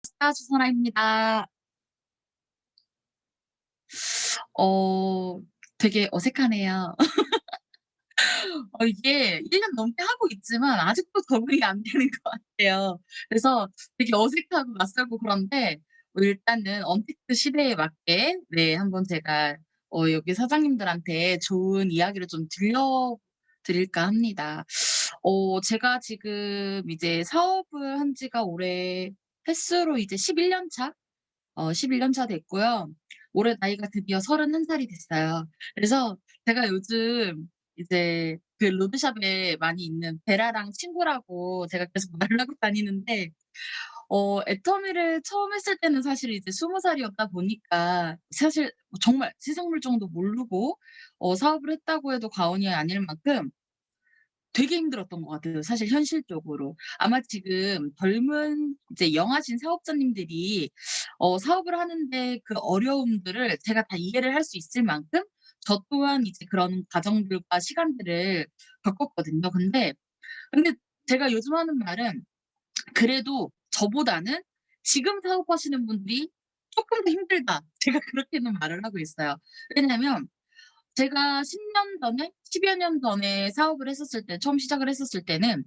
주선아입니다. 어 되게 어색하네요. 이게 1년 넘게 하고 있지만 아직도 적응이 안 되는 것 같아요. 그래서 되게 어색하고 낯설고 그런데 일단은 언택트 시대에 맞게 네 한번 제가 여기 사장님들한테 좋은 이야기를 좀 들려 드릴까 합니다. 제가 지금 이제 사업을 한 지가 올해 횟수로 이제 11년 차? 11년 차 됐고요. 올해 나이가 드디어 31 살이 됐어요. 그래서 제가 요즘 이제 그 로드샵에 많이 있는 베라랑 친구라고 제가 계속 말을 하고 다니는데 애터미를 처음 했을 때는 사실 이제 20 살이었다 보니까 사실 정말 세상 물정도 모르고 사업을 했다고 해도 과언이 아닐 만큼 되게 힘들었던 것 같아요, 사실 현실적으로. 아마 지금 젊은 이제 영하신 사업자님들이 사업을 하는데 그 어려움들을 제가 다 이해를 할 수 있을 만큼 저 또한 이제 그런 과정들과 시간들을 겪었거든요. 근데 제가 요즘 하는 말은 그래도 저보다는 지금 사업하시는 분들이 쪼끔 더 힘들다. 제가 그렇게는 말을 하고 있어요. 왜냐면 제가 10년 전에 10여 년 전에 사업을 했었을 때 처음 시작을 했었을 때는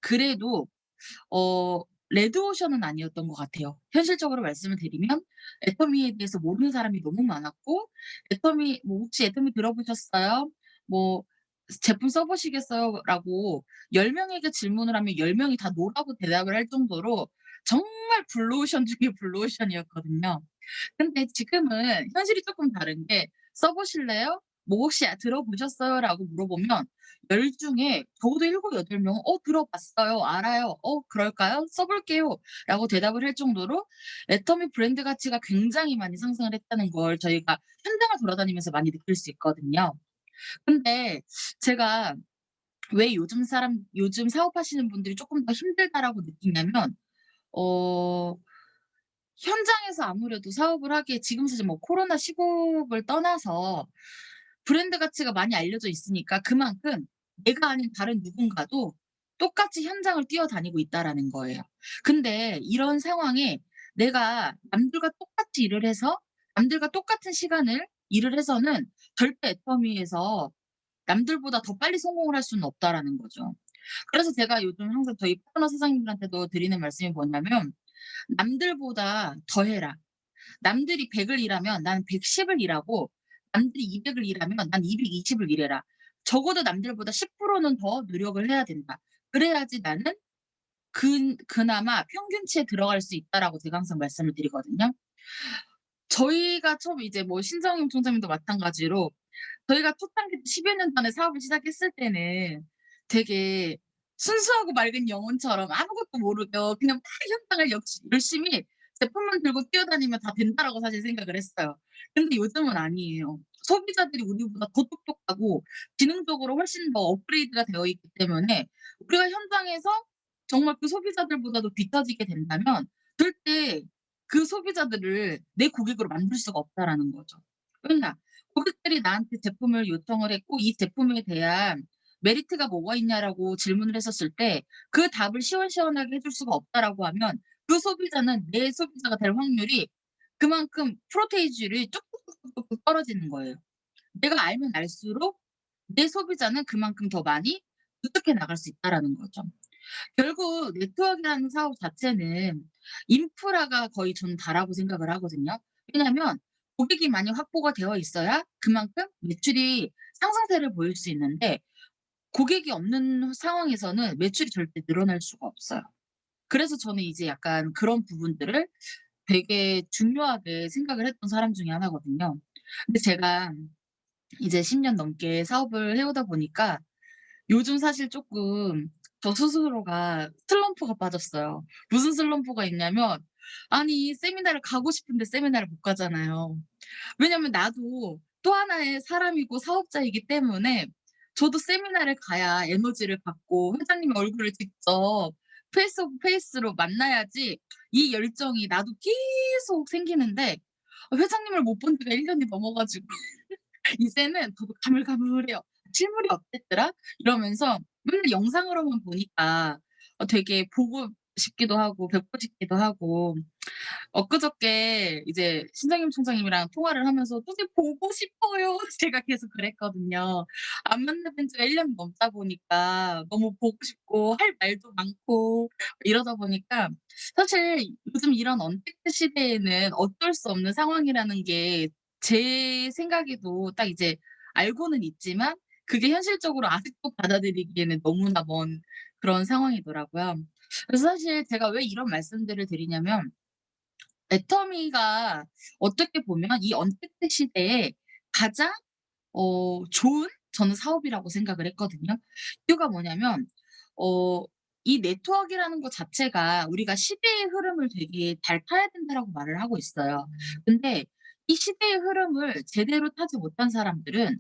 그래도 어 레드오션은 아니었던 것 같아요. 현실적으로 말씀을 드리면 애터미에 대해서 모르는 사람이 너무 많았고 애터미 뭐 "혹시 애터미 들어보셨어요? 뭐 제품 써 보시겠어요?"라고 10 명에게 질문을 하면 10 명이 다 "노"라고 대답을 할 정도로 정말 블루오션 중에 블루오션이었거든요. 근데 지금은 현실이 쪼끔 다른 게 "써 보실래요? 뭐 혹시 들어보셨어요?"라고 물어보면 10 중에 적어도 7-8 명은 "어 들어봤어요. 알아요. 어 그럴까요? 써 볼게요."라고 대답을 할 정도로 애터미 브랜드 가치가 굉장히 많이 상승을 했다는 걸 저희가 현장을 돌아다니면서 많이 느낄 수 있거든요. 근데 제가 왜 요즘 사업하시는 분들이 쪼끔 더 힘들다라고 느끼냐면 어 현장에서 아무래도 사업을 하기에 지금 사실 뭐 코로나 시국을 떠나서 브랜드 가치가 많이 알려져 있으니까 그만큼 내가 아닌 다른 누군가도 똑같이 현장을 뛰어다니고 있다라는 거예요. 근데 이런 상황에 내가 남들과 똑같이 일을 해서 남들과 똑같은 시간을 일을 해서는 절대 애터미에서 남들보다 더 빨리 성공을 할 수는 없다라는 거죠. 그래서 제가 요즘 항상 저희 파트너 사장님들한테도 드리는 말씀이 뭐냐면 "남들보다 더 해라. 남들이 100을 일하면 나는 110을 일하고 남들이 200을 일하면 난 220을 일해라. 적어도 남들보다 10%는 더 노력을 해야 된다. 그래야지 나는 그나마 평균치에 들어갈 수 있다."라고 제가 항상 말씀을 드리거든요. 저희가 처음 이제 뭐 신정임 총장님도 마찬가지로 저희가 초창기 10여 년 전에 사업을 시작했을 때는 되게 순수하고 맑은 영혼처럼 아무것도 모르고 그냥 막 현장을 열심히 제품만 들고 뛰어다니면 다 된다라고 사실 생각을 했어요. 근데 요즘은 아니에요. 소비자들이 우리보다 더 똑똑하고 지능적으로 훨씬 더 업그레이드가 되어 있기 때문에 우리가 현장에서 정말 그 소비자들보다도 뒤처지게 된다면 절대 그 소비자들을 내 고객으로 만들 수가 없다라는 거죠. 왜냐? 고객들이 나한테 제품을 요청을 했고 "이 제품에 대한 메리트가 뭐가 있냐?"라고 질문을 했었을 때 그 답을 시원시원하게 해줄 수가 없다라고 하면 그 소비자는 내 소비자가 될 확률이 그만큼 프로테이지율이 쭉쭉쭉쭉쭉 떨어지는 거예요. 내가 알면 알수록 내 소비자는 그만큼 더 많이 누적해 나갈 수 있다라는 거죠. 결국 네트워크라는 사업 자체는 인프라가 거의 저는 다라고 생각을 하거든요. 왜냐하면 고객이 많이 확보가 되어 있어야 그만큼 매출이 상승세를 보일 수 있는데 고객이 없는 상황에서는 매출이 절대 늘어날 수가 없어요. 그래서 저는 이제 약간 그런 부분들을 되게 중요하게 생각을 했던 사람 중에 하나거든요. 근데 제가 이제 10년 넘게 사업을 해 오다 보니까 요즘 사실 쪼끔 저 스스로가 슬럼프가 빠졌어요. 무슨 슬럼프가 있냐면 아니 세미나를 가고 싶은데 세미나를 못 가잖아요. 왜냐면 나도 또 하나의 사람이고 사업자이기 때문에 저도 세미나를 가야 에너지를 받고 회장님 얼굴을 직접 페이스 오브 페이스로 만나야지 이 열정이 나도 계속 생기는데 회장님을 못 본 지가 1 년이 넘어 가지고 이제는 저도 가물가물해요. '실물이 어땠더라?' 이러면서 맨날 영상으로만 보니까 되게 보고 싶기도 하고 뵙고 싶기도 하고 엊그저께 이제 신장임 총장님이랑 통화를 하면서 "선생님 보고 싶어요." 제가 계속 그랬거든요. 안 만나뵌 지가 1 년이 넘다 보니까 너무 보고 싶고 할 말도 많고 이러다 보니까 사실 요즘 이런 언택트 시대에는 어쩔 수 없는 상황이라는 게 제 생각에도 딱 이제 알고는 있지만 그게 현실적으로 아직도 받아들이기에는 너무나 먼 그런 상황이더라고요. 그래서 사실 제가 왜 이런 말씀들을 드리냐면 애터미가 어떻게 보면 이 언택트 시대에 가장 좋은 저는 사업이라고 생각을 했거든요. 이유가 뭐냐면 어 이 네트워크라는 것 자체가 우리가 시대의 흐름을 되게 잘 타야 된다라고 말을 하고 있어요. 근데 이 시대의 흐름을 제대로 타지 못한 사람들은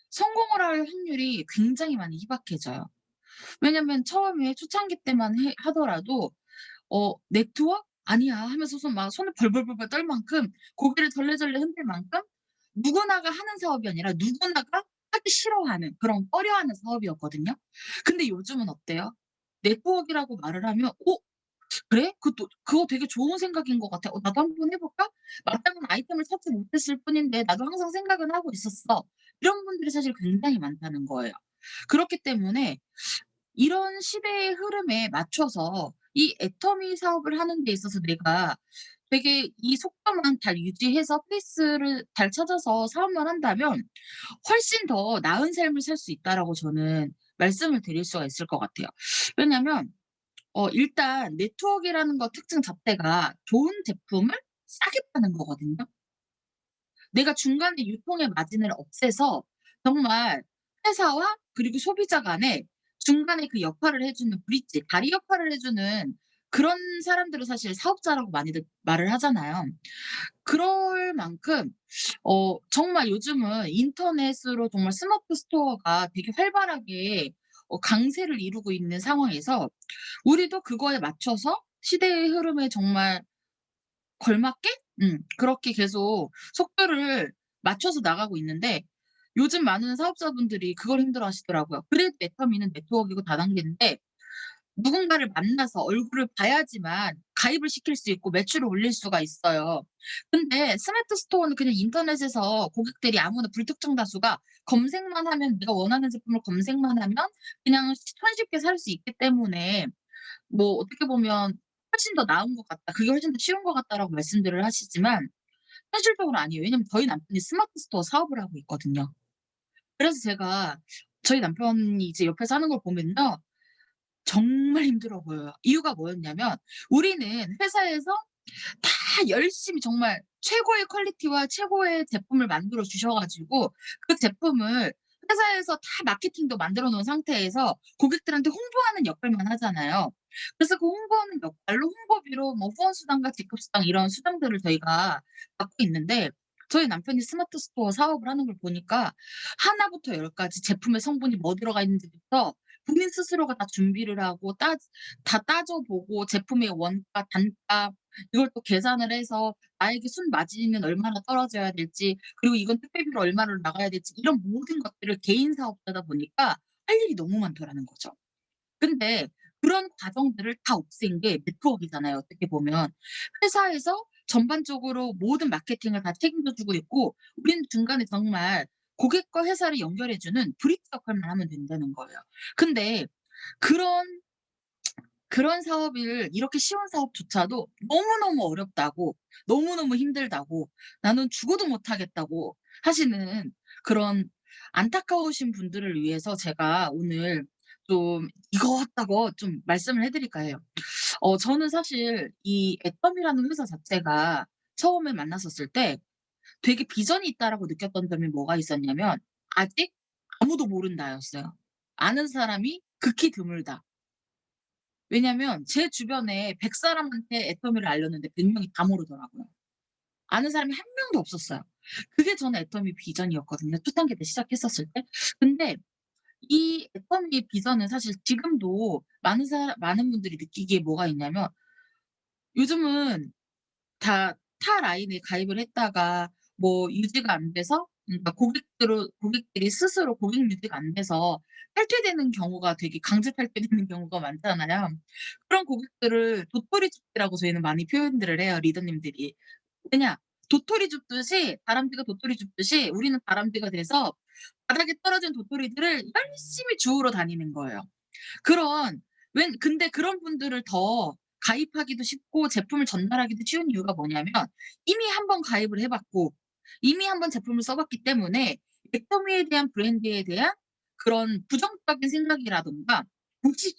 성공을 할 확률이 굉장히 많이 희박해져요. 왜냐면 처음에 초창기 때만 하더라도 "네트워크? 아니야." 하면서서 막 손을 벌벌벌벌 떨 만큼 고개를 절레절레 흔들 만큼 누구나가 하는 사업이 아니라 누구나가 하기 싫어하는 그런 꺼려하는 사업이었거든요. 근데 요즘은 어때요? 네트워크라고 말을 하면 그래? 그거 되게 좋은 생각인 것 같아. 나도 한번 해 볼까? 마땅한 아이템을 찾지 못했을 뿐인데 나도 항상 생각은 하고 있었어." 이런 분들이 사실 굉장히 많다는 거예요. 그렇기 때문에 이런 시대의 흐름에 맞춰서 이 애터미 사업을 하는 데 있어서 내가 되게 이 속도만 잘 유지해서 페이스를 잘 찾아서 사업만 한다면 훨씬 더 나은 삶을 살 수 있다라고 저는 말씀을 드릴 수가 있을 것 같아요. 왜냐면 일단 네트워크라는 거 특징 자체가 좋은 제품을 싸게 파는 거거든요. 내가 중간에 유통의 마진을 없애서 정말 회사와 그리고 소비자 간에 중간에 그 역할을 해 주는 브릿지, 다리 역할을 해 주는 그런 사람들을 사실 사업자라고 많이들 말을 하잖아요. 그럴 만큼 정말 요즘은 인터넷으로 정말 스마트 스토어가 되게 활발하게 강세를 이루고 있는 상황에서 우리도 그거에 맞춰서 시대의 흐름에 정말 걸맞게 그렇게 계속 속도를 맞춰서 나가고 있는데 요즘 많은 사업자분들이 그걸 힘들어하시더라고요. 그래도 애터미는 네트워크이고 다단계인데 누군가를 만나서 얼굴을 봐야지만 가입을 시킬 수 있고 매출을 올릴 수가 있어요. 근데 스마트 스토어는 그냥 인터넷에서 고객들이 아무나 불특정 다수가 검색만 하면 내가 원하는 제품을 검색만 하면 그냥 손쉽게 살 수 있기 때문에 뭐 어떻게 보면 "훨씬 더 나은 것 같다. 그게 훨씬 더 쉬운 것 같다."라고 말씀들을 하시지만 현실적으로 아니에요. 왜냐면 저희 남편이 스마트 스토어 사업을 하고 있거든요. 그래서 제가 저희 남편이 이제 옆에서 하는 걸 보면요. 정말 힘들어 보여요. 이유가 뭐였냐면 우리는 회사에서 다 열심히 정말 최고의 퀄리티와 최고의 제품을 만들어 주셔 가지고 그 제품을 회사에서 다 마케팅도 만들어 놓은 상태에서 고객들한테 홍보하는 역할만 하잖아요. 그래서 그 홍보하는 역할로 홍보비로 뭐 후원 수당과 직급 수당 이런 수당들을 저희가 받고 있는데 저희 남편이 스마트 스토어 사업을 하는 걸 보니까 하나부터 열까지 제품의 성분이 뭐 들어가 있는지부터 본인 스스로가 다 준비를 하고 다 따져 보고 제품의 원가, 단가 이걸 또 계산을 해서 나에게 순마진은 얼마나 떨어져야 될지 그리고 이건 택배비로 얼마를 나가야 될지 이런 모든 것들을 개인 사업자다 보니까 할 일이 너무 많더라는 거죠. 근데 그런 과정들을 다 없앤 게 네트워크잖아요, 어떻게 보면. 회사에서 전반적으로 모든 마케팅을 다 책임져 주고 있고 우리는 중간에 정말 고객과 회사를 연결해 주는 브릿지 역할만 하면 된다는 거예요. 근데 그런 그런 사업을 이렇게 쉬운 사업조차도 너무너무 어렵다고 너무너무 힘들다고 나는 죽어도 못 하겠다고 하시는 그런 안타까우신 분들을 위해서 제가 오늘 좀 이것저것 좀 말씀을 해 드릴까 해요. 저는 사실 이 애텀이라는 회사 자체가 처음에 만났었을 때 되게 '비전이 있다.'라고 느꼈던 점이 뭐가 있었냐면 아직 아무도 모른다였어요. 아는 사람이 극히 드물다. 왜냐면 제 주변에 100 사람한테 애터미를 알렸는데 100 명이 다 모르더라고요. 아는 사람이 한 명도 없었어요. 그게 저는 애터미 비전이었거든요, 초창기 때 시작했었을 때. 근데 이 애터미의 비전은 사실 지금도 많은 분들이 느끼기에 뭐가 있냐면 요즘은 다 타 라인에 가입을 했다가 뭐 유지가 안 돼서 그러니까 고객들이 스스로 고객 유지가 안 돼서 탈퇴되는 경우가 되게 강제 탈퇴되는 경우가 많잖아요. 그런 고객들을 도토리 줍기라고 저희는 많이 표현들을 해요, 리더님들이. 왜냐, 도토리 줍듯이 다람쥐가 도토리 줍듯이 우리는 다람쥐가 돼서 바닥에 떨어진 도토리들을 열심히 주우러 다니는 거예요. 그런 근데 그런 분들을 더 가입하기도 쉽고 제품을 전달하기도 쉬운 이유가 뭐냐면 이미 한 번 가입을 해 봤고 이미 한 번 제품을 써 봤기 때문에 애터미에 대한 브랜드에 대한 그런 부정적인 생각이라든가 고지식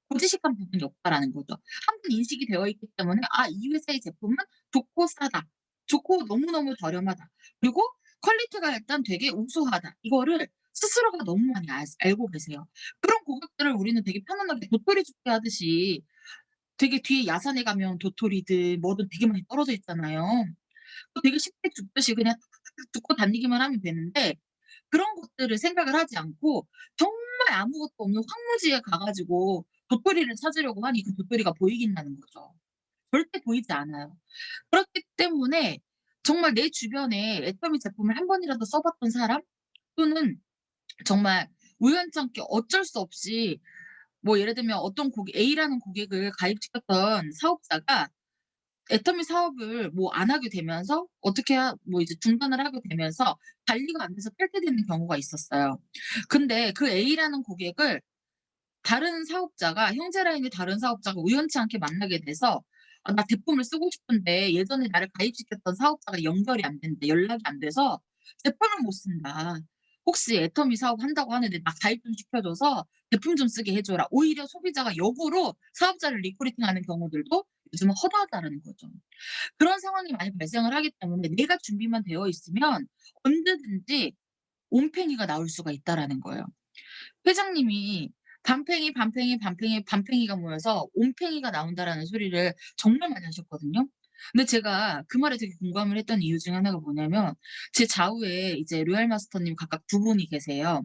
고지식한 부분이 없다라는 거죠. 한 번 인식이 되어 있기 때문에 '아, 이 회사의 제품은 좋고 싸다. 좋고 너무너무 저렴하다. 그리고 퀄리티가 일단 되게 우수하다.' 이거를 스스로가 너무 많이 알고 계세요. 그런 고객들을 우리는 되게 편안하게 도토리 줍기 하듯이 되게 뒤에 야산에 가면 도토리들 뭐든 되게 많이 떨어져 있잖아요. 그거 되게 쉽게 줍듯이 그냥 탁탁탁 줍고 다니기만 하면 되는데 그런 것들을 생각을 하지 않고 정말 아무것도 없는 황무지에 가 가지고 도토리를 찾으려고 하니 그 도토리가 보이긴 하는 거죠. 절대 보이지 않아요. 그렇기 때문에 정말 내 주변에 애터미 제품을 한 번이라도 써 봤던 사람 또는 정말 우연찮게 어쩔 수 없이 뭐 예를 들면 어떤 고객 A라는 고객을 가입시켰던 사업자가 애터미 사업을 뭐 안 하게 되면서 어떻게 뭐 이제 중단을 하게 되면서 관리가 안 돼서 탈퇴되는 경우가 있었어요. 근데 그 A라는 고객을 다른 사업자가 형제 라인의 다른 사업자가 우연치 않게 만나게 돼서 "아, 나 제품을 쓰고 싶은데 예전에 나를 가입시켰던 사업자가 연결이 안 된대. 연락이 안 돼서 제품을 못 쓴다. 혹시 애터미 사업한다고 하는데 나 가입 좀 시켜 줘서 제품 좀 쓰게 해 줘라." 오히려 소비자가 역으로 사업자를 리크루팅하는 경우들도 요즘은 허다하다라는 거죠. 그런 상황이 많이 발생을 하기 때문에 내가 준비만 되어 있으면 언제든지 온팽이가 나올 수가 있다라는 거예요. 회장님이 "밤팽이, 밤팽이, 밤팽이, 밤팽이가 모여서 온팽이가 나온다."라는 소리를 정말 많이 하셨거든요. 근데 제가 그 말에 되게 공감을 했던 이유 중에 하나가 뭐냐면 제 좌우에 이제 로얄 마스터님 각각 두 분이 계세요.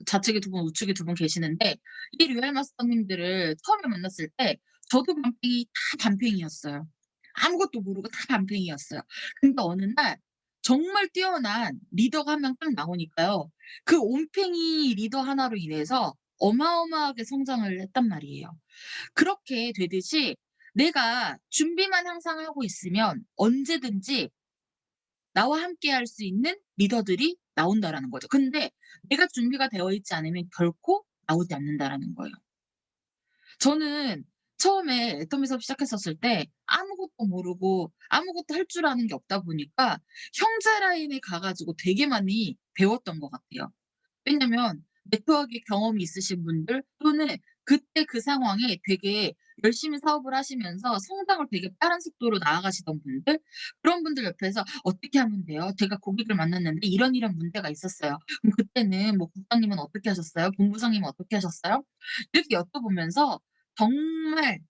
좌측에 두 분, 우측에 두 분 계시는데 이 로얄 마스터님들을 처음에 만났을 때 저도 밤팽이 다 밤팽이였어요. 아무것도 모르고 다 밤팽이였어요. 근데 어느 날 정말 뛰어난 리더가 한 명 딱 나오니까요. 그 온팽이 리더 하나로 인해서 어마어마하게 성장을 했단 말이에요. 그렇게 되듯이 내가 준비만 항상 하고 있으면 언제든지 나와 함께 할 수 있는 리더들이 나온다라는 거죠. 근데 내가 준비가 되어 있지 않으면 결코 나오지 않는다라는 거예요. 저는 처음에 애터미 수업 시작했었을 때 아무것도 모르고 아무것도 할 줄 아는 게 없다 보니까 형제 라인에 가 가지고 되게 많이 배웠던 것 같아요. 왜냐면 네트워크 경험이 있으신 분들 또는 그때 그 상황에 되게 열심히 사업을 하시면서 성장을 되게 빠른 속도로 나아가시던 분들, 그런 분들 옆에서 "어떻게 하면 돼요? 제가 고객을 만났는데 이런 이런 문제가 있었어요. 그럼 그때는 뭐 국장님은 어떻게 하셨어요? 본부장님은 어떻게 하셨어요?" 이렇게 여쭤보면서 정말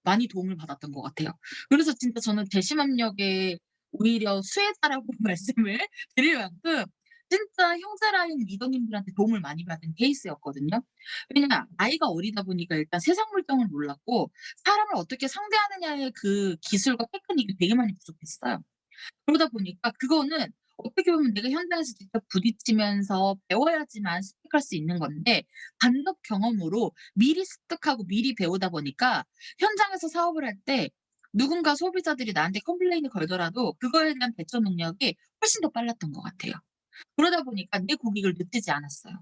많이 도움을 받았던 것 같아요. 그래서 진짜 저는 대심압력의 오히려 수혜자라고 말씀을 드릴 만큼 진짜 형제 라인 리더님들한테 도움을 많이 받은 케이스였거든요. 왜냐면 나이가 어리다 보니까 일단 세상 물정을 몰랐고 사람을 어떻게 상대하느냐의 그 기술과 테크닉이 되게 많이 부족했어요. 그러다 보니까 그거는 어떻게 보면 내가 현장에서 직접 부딪히면서 배워야지만 습득할 수 있는 건데 간접 경험으로 미리 습득하고 미리 배우다 보니까 현장에서 사업을 할 때 누군가 소비자들이 나한테 컴플레인을 걸더라도 그거에 대한 대처 능력이 훨씬 더 빨랐던 것 같아요. 그러다 보니까 내 고객을 늦추지 않았어요.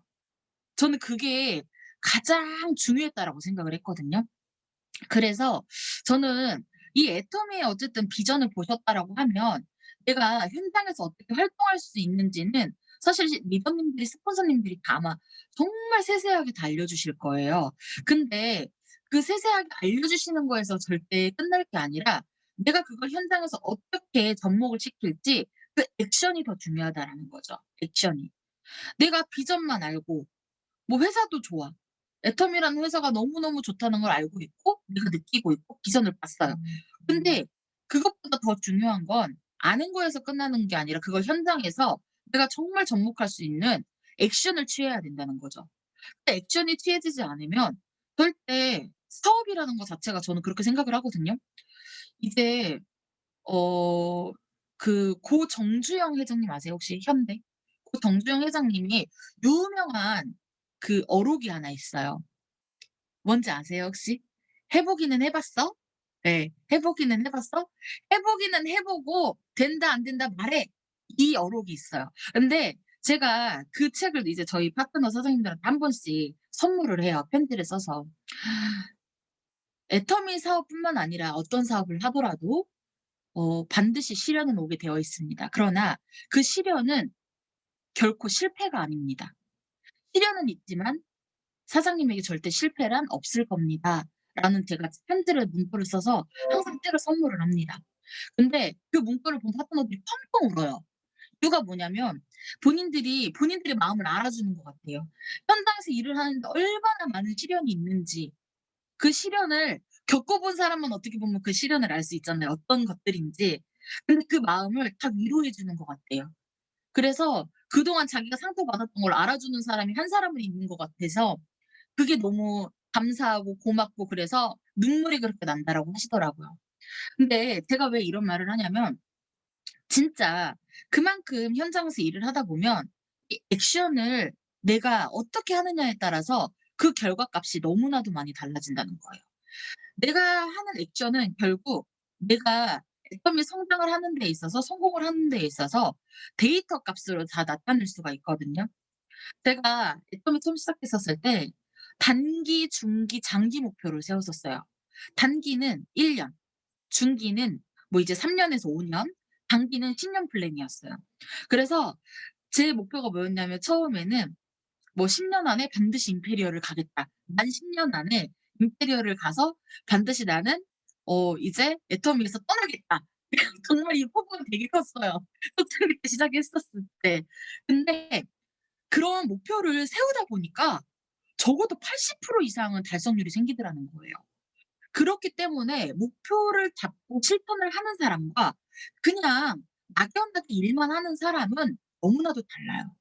저는 그게 가장 중요했다라고 생각을 했거든요. 그래서 저는 이 애터미의 어쨌든 비전을 보셨다라고 하면 내가 현장에서 어떻게 활동할 수 있는지는 사실 리더님들이 스폰서님들이 다 아마 정말 세세하게 다 알려주실 거예요. 근데 그 세세하게 알려주시는 거에서 절대 끝날 게 아니라 내가 그걸 현장에서 어떻게 접목을 시킬지 그 액션이 더 중요하다라는 거죠, 액션이. 내가 비전만 알고 뭐 회사도 좋아. 애텀이라는 회사가 너무너무 좋다는 걸 알고 있고 내가 느끼고 있고 비전을 봤어요. 근데 그것보다 더 중요한 건 아는 거에서 끝나는 게 아니라 그걸 현장에서 내가 정말 접목할 수 있는 액션을 취해야 된다는 거죠. 그 액션이 취해지지 않으면 절대 사업이라는 거 자체가 저는 그렇게 생각을 하거든요. 이제 그 고 정주영 회장님 아세요 혹시 현대? 그 정주영 회장님이 유명한 그 어록이 하나 있어요. 뭔지 아세요 혹시? "해 보기는 해 봤어?" 네. "해 보기는 해 봤어?" "해 보기는 해 보고 된다 안 된다 말해." 이 어록이 있어요. 근데 제가 그 책을 이제 저희 파트너 사장님들한테 한 번씩 선물을 해요, 편지를 써서. 애터미 사업뿐만 아니라 어떤 사업을 하더라도 반드시 시련은 오게 되어 있습니다. 그러나 그 시련은 결코 실패가 아닙니다. 시련은 있지만 사장님에게 절대 실패란 없을 겁니다.'라는 제가 편지를 문구를 써서 항상 책을 선물을 합니다. 근데 그 문구를 본 파트너들이 펑펑 울어요. 이유가 뭐냐면 본인들의 마음을 알아주는 것 같아요. 현장에서 일을 하는데 얼마나 많은 시련이 있는지 그 시련을 겪어본 사람은 어떻게 보면 그 시련을 알 수 있잖아요, 어떤 것들인지. 근데 그 마음을 다 위로해 주는 것 같아요. 그래서 그동안 자기가 상처받았던 걸 알아주는 사람이 한 사람은 있는 것 같아서 그게 너무 감사하고 고맙고 그래서 눈물이 그렇게 난다라고 하시더라고요. 근데 제가 왜 이런 말을 하냐면 진짜 그만큼 현장에서 일을 하다 보면 이 액션을 내가 어떻게 하느냐에 따라서 그 결과값이 너무나도 많이 달라진다는 거예요. 내가 하는 액션은 결국 내가 애터미 성장을 하는 데 있어서 성공을 하는 데 있어서 데이터 값으로 다 나타낼 수가 있거든요. 제가 애터미 처음 시작했었을 때 단기, 중기, 장기 목표를 세웠었어요. 단기는 1 년, 중기는 뭐 이제 3 년에서 5 년, 장기는 10년 플랜이었어요. 그래서 제 목표가 뭐였냐면 처음에는 뭐 "10년 안에 반드시 임페리얼을 가겠다. 난 10년 안에 임페리얼을 가서 반드시 나는 이제 애터미에서 떠나겠다." 정말 이 포부가 되게 컸어요. 소셜미디어 시작했었을 때. 근데 그런 목표를 세우다 보니까 적어도 80% 이상은 달성률이 생기더라는 거예요. 그렇기 때문에 목표를 잡고 실천을 하는 사람과 그냥 막연하게 일만 하는 사람은 너무나도 달라요.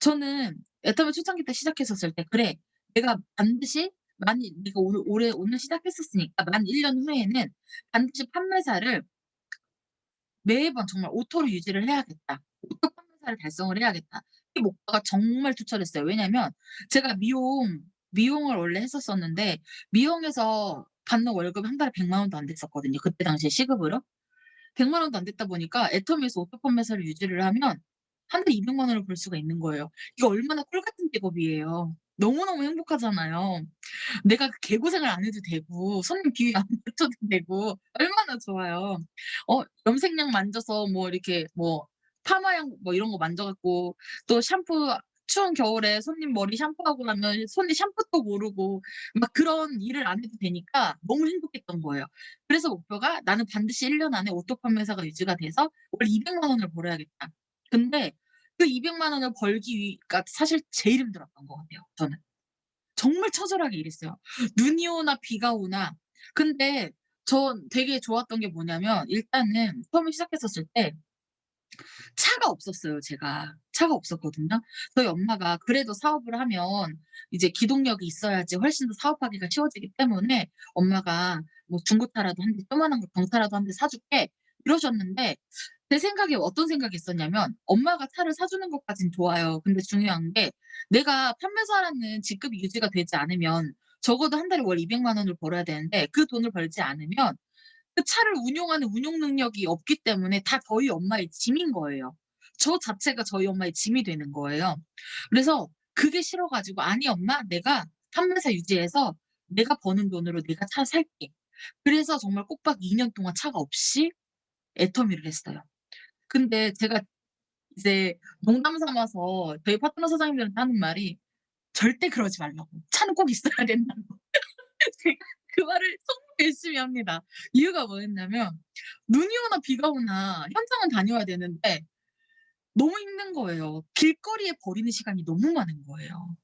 저는 애터미 초창기 때 시작했었을 때 '그래. 내가 반드시 내가 오늘 시작했었으니까 만 1년 후에는 반드시 판매사를 매번 정말 오토로 유지를 해야겠다. 오토 판매사를 달성을 해야겠다.' 이 목표가 정말 투철했어요. 왜냐면 제가 미용을 원래 했었었는데 미용에서 받는 월급이 한 달에 100만 원도 안 됐었거든요, 그때 당시에 시급으로. 100만 원도 안 됐다 보니까 애터미에서 오토 판매사를 유지를 하면 한 달에 200만 원을 벌 수가 있는 거예요. 이게 얼마나 꿀 같은 직업이에요. 너무너무 행복하잖아요. 내가 그 개고생을 안 해도 되고 손님 비위 안 맞춰도 되고 얼마나 좋아요. 염색약 만져서 뭐 이렇게 뭐 파마약 뭐 이런 거 만져 갖고 또 샴푸 추운 겨울에 손님 머리 샴푸하고 나면 손이 샴푸도 모르고 막 그런 일을 안 해도 되니까 너무 행복했던 거예요. 그래서 목표가 '나는 반드시 1년 안에 오토 판매사가 유지가 돼서 월 200만 원을 벌어야겠다.' 근데 그 200만 원을 벌기 위가 사실 제일 힘들었던 것 같아요 저는. 정말 처절하게 일했어요. 눈이 오나 비가 오나. 근데 전 되게 좋았던 게 뭐냐면 일단은 처음에 시작했었을 때 차가 없었어요 제가. 차가 없었거든요. 저희 엄마가 그래도 사업을 하면 이제 기동력이 있어야지 훨씬 더 사업하기가 쉬워지기 때문에 엄마가 뭐 "중고차라도 한 대 조그마한 거 경차라도 한 대 사 줄게." 이러셨는데 제 생각에 어떤 생각이 있었냐면 엄마가 차를 사 주는 것까진 좋아요. 근데 중요한 게 내가 판매사라는 직급이 유지가 되지 않으면 적어도 한 달에 월 200만 원을 벌어야 되는데 그 돈을 벌지 않으면 그 차를 운용하는 운용 능력이 없기 때문에 다 저희 엄마의 짐인 거예요. 저 자체가 저희 엄마의 짐이 되는 거예요. 그래서 그게 싫어 가지고 "아니 엄마 내가 판매사 유지해서 내가 버는 돈으로 내가 차 살게." 그래서 정말 꼬박 2년 동안 차가 없이 애터미를 했어요. 근데 제가 이제 농담 삼아서 저희 파트너 사장님들한테 하는 말이 "절대 그러지 말라고. 차는 꼭 있어야 된다고." 제가 그 말을 정말 열심히 합니다. 이유가 뭐였냐면 눈이 오나 비가 오나 현장은 다녀야 되는데 너무 힘든 거예요. 길거리에 버리는 시간이 너무 많은 거예요.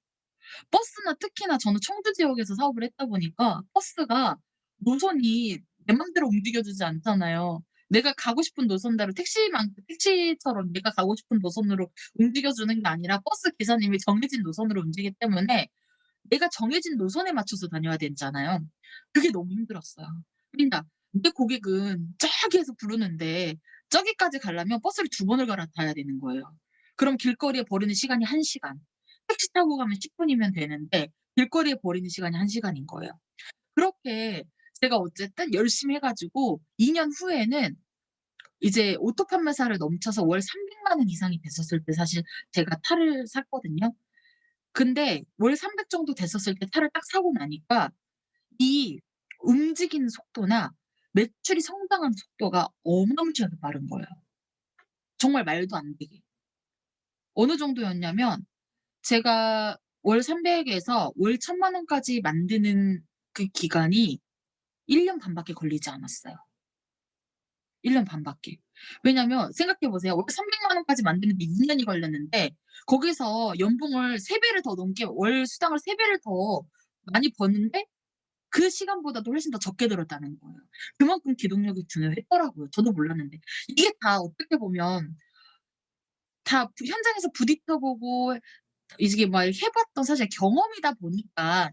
버스나 특히나 저는 청주 지역에서 사업을 했다 보니까 버스가 노선이 내 맘대로 움직여 주지 않잖아요. 내가 가고 싶은 노선대로 택시처럼 내가 가고 싶은 노선으로 움직여 주는 게 아니라 버스 기사님이 정해진 노선으로 움직이기 때문에 내가 정해진 노선에 맞춰서 다녀야 되잖아요. 그게 너무 힘들었어요. 그러니까 내 고객은 저기에서 부르는데 저기까지 가려면 버스를 2 번을 갈아타야 되는 거예요. 그럼 길거리에 버리는 시간이 1 시간. 택시 타고 가면 10 분이면 되는데 길거리에 버리는 시간이 1 시간인 거예요. 그렇게 제가 어쨌든 열심히 해 가지고 2년 후에는 이제 오토 판매사를 넘쳐서 월 300만 원 이상이 됐었을 때 사실 제가 차를 샀거든요. 근데 월 300 정도 됐었을 때 차를 딱 사고 나니까 이 움직이는 속도나 매출이 성장하는 속도가 어마무시하게 빠른 거예요. 정말 말도 안 되게. 어느 정도였냐면 제가 월 300 에서 월 1,000만 원까지 만드는 그 기간이 1년 반밖에 걸리지 않았어요. 1년 반밖에. 왜냐면 생각해 보세요. 월 300만 원까지 만드는데 2 년이 걸렸는데 거기서 연봉을 3 배를 더 넘게 월 수당을 3 배를 더 많이 버는데 그 시간보다도 훨씬 더 적게 들었다는 거예요. 그만큼 기동력이 중요했더라고요. 저도 몰랐는데. 이게 다 어떻게 보면 다 현장에서 부딪혀 보고 이게 막 해 봤던 사실 경험이다 보니까